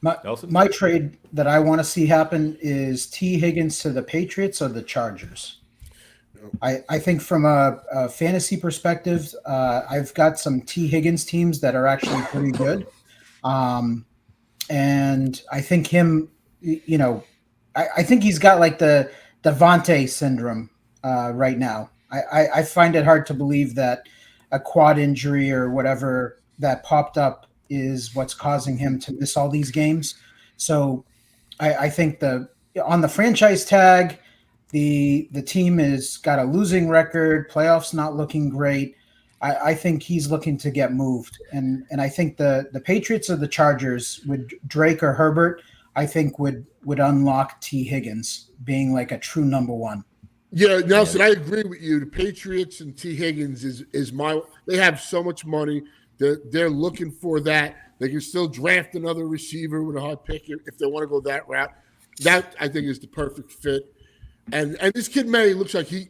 My trade that I want to see happen is T. Higgins to the Patriots or the Chargers. I think from a fantasy perspective, I've got some T. Higgins teams that are actually pretty good. And I think him, I think he's got like the Devontae syndrome right now. I find it hard to believe that a quad injury or whatever that popped up is what's causing him to miss all these games. So I think on the franchise tag, the team has got a losing record, playoffs not looking great. I think he's looking to get moved. And I think the Patriots or the Chargers with Drake or Herbert, I think would unlock T. Higgins being like a true number 1. Yeah, Nelson, I agree with you. The Patriots and T. Higgins they have so much money. They're looking for that. They can still draft another receiver with a high pick if they want to go that route. That, I think, is the perfect fit. And this kid May looks like he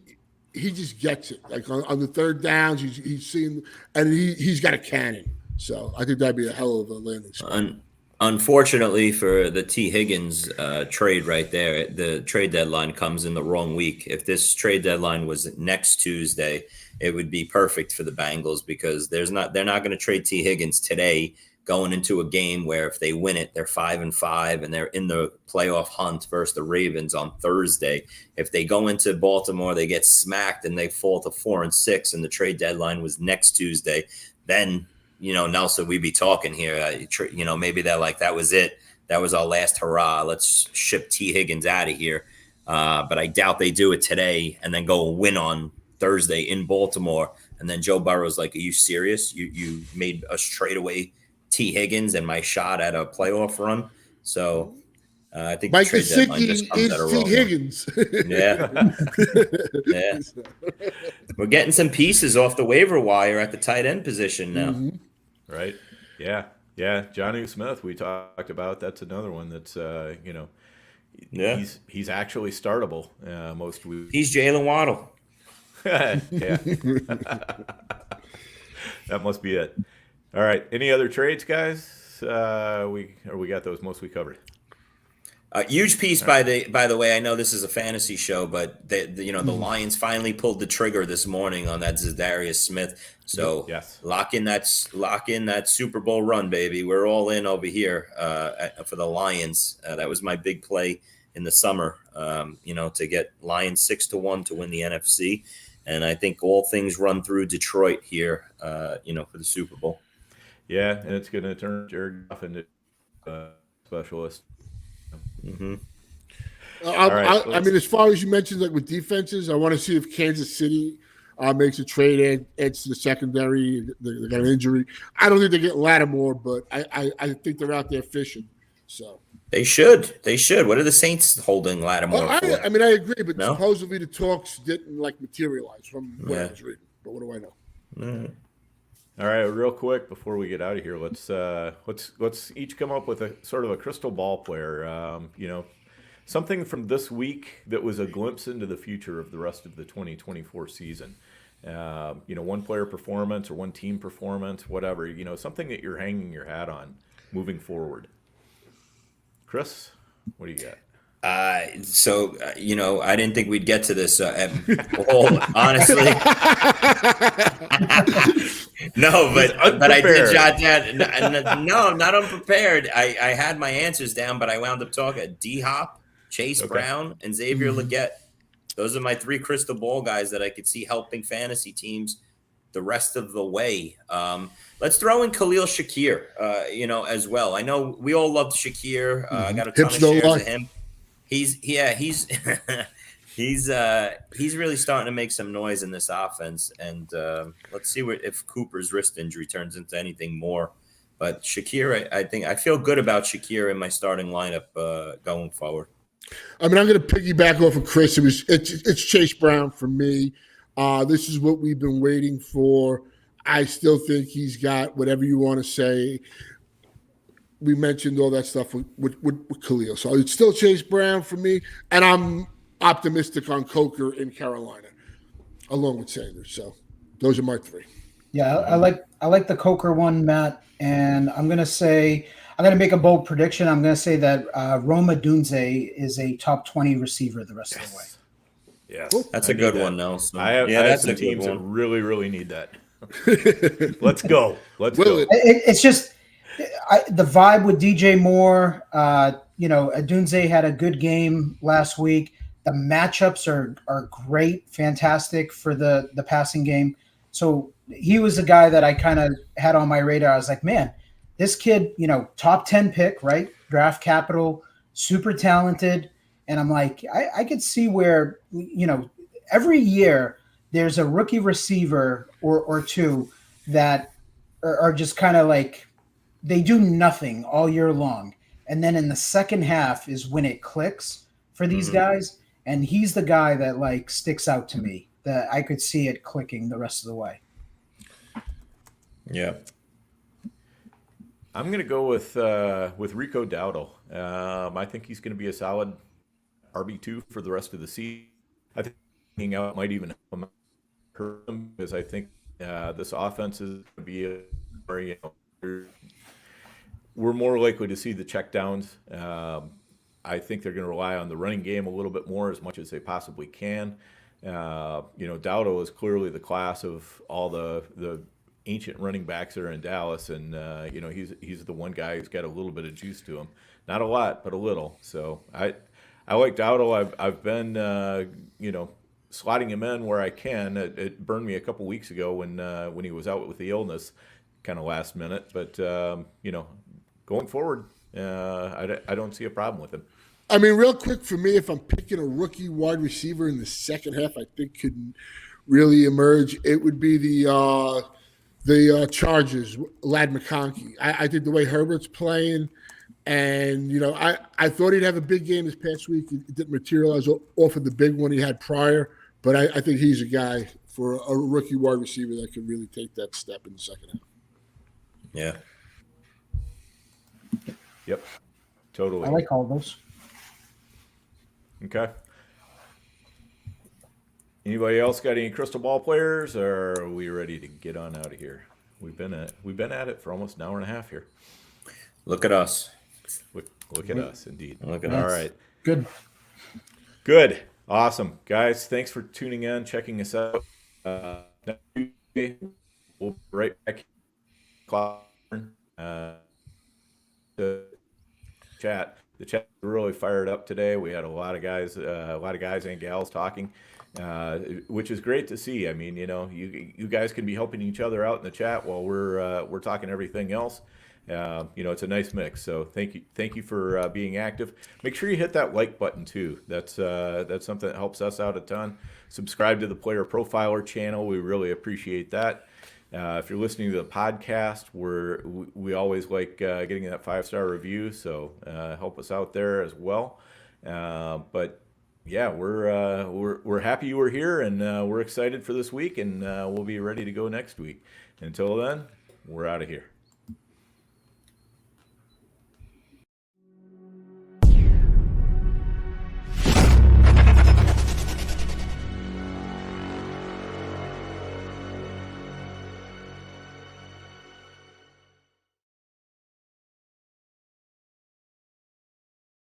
just gets it. Like on the third downs, he's seeing, and he's got a cannon. So I think that'd be a hell of a landing spot. Unfortunately for the T. Higgins trade right there, the trade deadline comes in the wrong week. If this trade deadline was next Tuesday, it would be perfect for the Bengals, because they're not going to trade T. Higgins today, going into a game where if they win it, they're 5-5 and they're in the playoff hunt versus the Ravens on Thursday. If they go into Baltimore, they get smacked and they fall to 4-6, and the trade deadline was next Tuesday, then Nelson, we'd be talking here. Maybe they're like, that was it. That was our last hurrah. Let's ship T. Higgins out of here. But I doubt they do it today and then go win on Thursday in Baltimore. And then Joe Burrow's like, are you serious? You made us trade away T. Higgins and my shot at a playoff run. So I think Mike the trade deadline Gesicki just comes at a is T. wrong Higgins. Yeah. We're getting some pieces off the waiver wire at the tight end position now. Mm-hmm. Right. Yeah. Johnny Smith, we talked about. That's another one that's, he's actually startable most weeks. He's Jalen Waddle. Yeah. That must be it. All right. Any other trades, guys? We got those mostly covered. Huge piece by the way. I know this is a fantasy show, but the Lions finally pulled the trigger this morning on that Zadarius Smith. So yes, lock in that Super Bowl run, baby. We're all in over here for the Lions. That was my big play in the summer. To get Lions 6-1 to win the NFC, and I think all things run through Detroit here. For the Super Bowl. Yeah, and it's going to turn Jared Goff into specialist. Mm-hmm. I mean, as far as you mentioned, like with defenses, I want to see if Kansas City makes a trade, adds to the secondary. They got an injury. I don't think they get Lattimore, but I think they're out there fishing. So they should. What are the Saints holding Lattimore for? I mean, I agree, but supposedly the talks didn't materialize from what I was reading. But what do I know? Mm-hmm. All right, real quick before we get out of here, let's each come up with a sort of a crystal ball player. Something from this week that was a glimpse into the future of the rest of the 2024 season. One player performance or one team performance, whatever. Something that you're hanging your hat on moving forward. Chris, what do you got? I didn't think we'd get to this. Honestly, no, but I did jot down. No, I'm not unprepared. I had my answers down, but I wound up talking D-Hop, Chase Brown, and Xavier Legette. Those are my 3 crystal ball guys that I could see helping fantasy teams the rest of the way. Let's throw in Khalil Shakir, as well. I know we all loved Shakir. I got a ton of shares of him. He's He's really starting to make some noise in this offense, and let's see if Cooper's wrist injury turns into anything more. But Shakir, I think I feel good about Shakir in my starting lineup going forward. I mean, I'm going to piggyback off of Chris. It's Chase Brown for me. This is what we've been waiting for. I still think he's got whatever you want to say. We mentioned all that stuff with Khalil. So it's still Chase Brown for me. And I'm optimistic on Coker in Carolina, along with Sanders. So those are my three. Yeah, I like the Coker one, Matt. And I'm going to make a bold prediction. I'm going to say that Roma Dunze is a top 20 receiver the rest of the way. Yes. That's a good one, Nelson. I have some teams that really, really need that. Let's go. It's just the vibe with DJ Moore. Adunze had a good game last week. The matchups are great, fantastic for the passing game. So he was a guy that I kind of had on my radar. I was like, man, this kid, top 10 pick, right? Draft capital, super talented. And I'm like, I could see where, every year there's a rookie receiver or two that are just kind of like, they do nothing all year long. And then in the second half is when it clicks for these guys. And he's the guy that like sticks out to me, that I could see it clicking the rest of the way. Yeah. I'm going to go with Rico Dowdle. I think he's going to be a solid RB2 for the rest of the season. I think hanging out might even hurt him because I think this offense is going to be we're more likely to see the checkdowns. I think they're going to rely on the running game a little bit more, as much as they possibly can. Dowdle is clearly the class of all the ancient running backs that are in Dallas, and he's the one guy who's got a little bit of juice to him, not a lot, but a little. So I like Dowdle. I've been slotting him in where I can. It burned me a couple weeks ago when he was out with the illness, kind of last minute. But going forward, I don't see a problem with him. I mean, real quick for me, if I'm picking a rookie wide receiver in the second half, I think could really emerge, it would be the Chargers, Ladd McConkey. I think the way Herbert's playing, and I thought he'd have a big game this past week. It didn't materialize off of the big one he had prior, but I think he's a guy for a rookie wide receiver that could really take that step in the second half. Yeah. Yep. Totally. I like all those. Okay. Anybody else got any crystal ball players, or are we ready to get on out of here? We've been at it for almost an hour and a half here. Look at us. Look at us, indeed. Look at All us. right. Good. Awesome. Guys, thanks for tuning in, checking us out. Next Tuesday, we'll be right back. The chat really fired up today. We had a lot of guys and gals talking, which is great to see. I mean, you guys can be helping each other out in the chat while we're talking everything else. It's a nice mix. So thank you for being active. Make sure you hit that like button too. That's something that helps us out a ton. Subscribe to the Player Profiler channel. We really appreciate that. If you're listening to the podcast, we always like getting that 5-star review, so help us out there as well. But yeah, we're happy you were here, and we're excited for this week, and we'll be ready to go next week. Until then, we're out of here.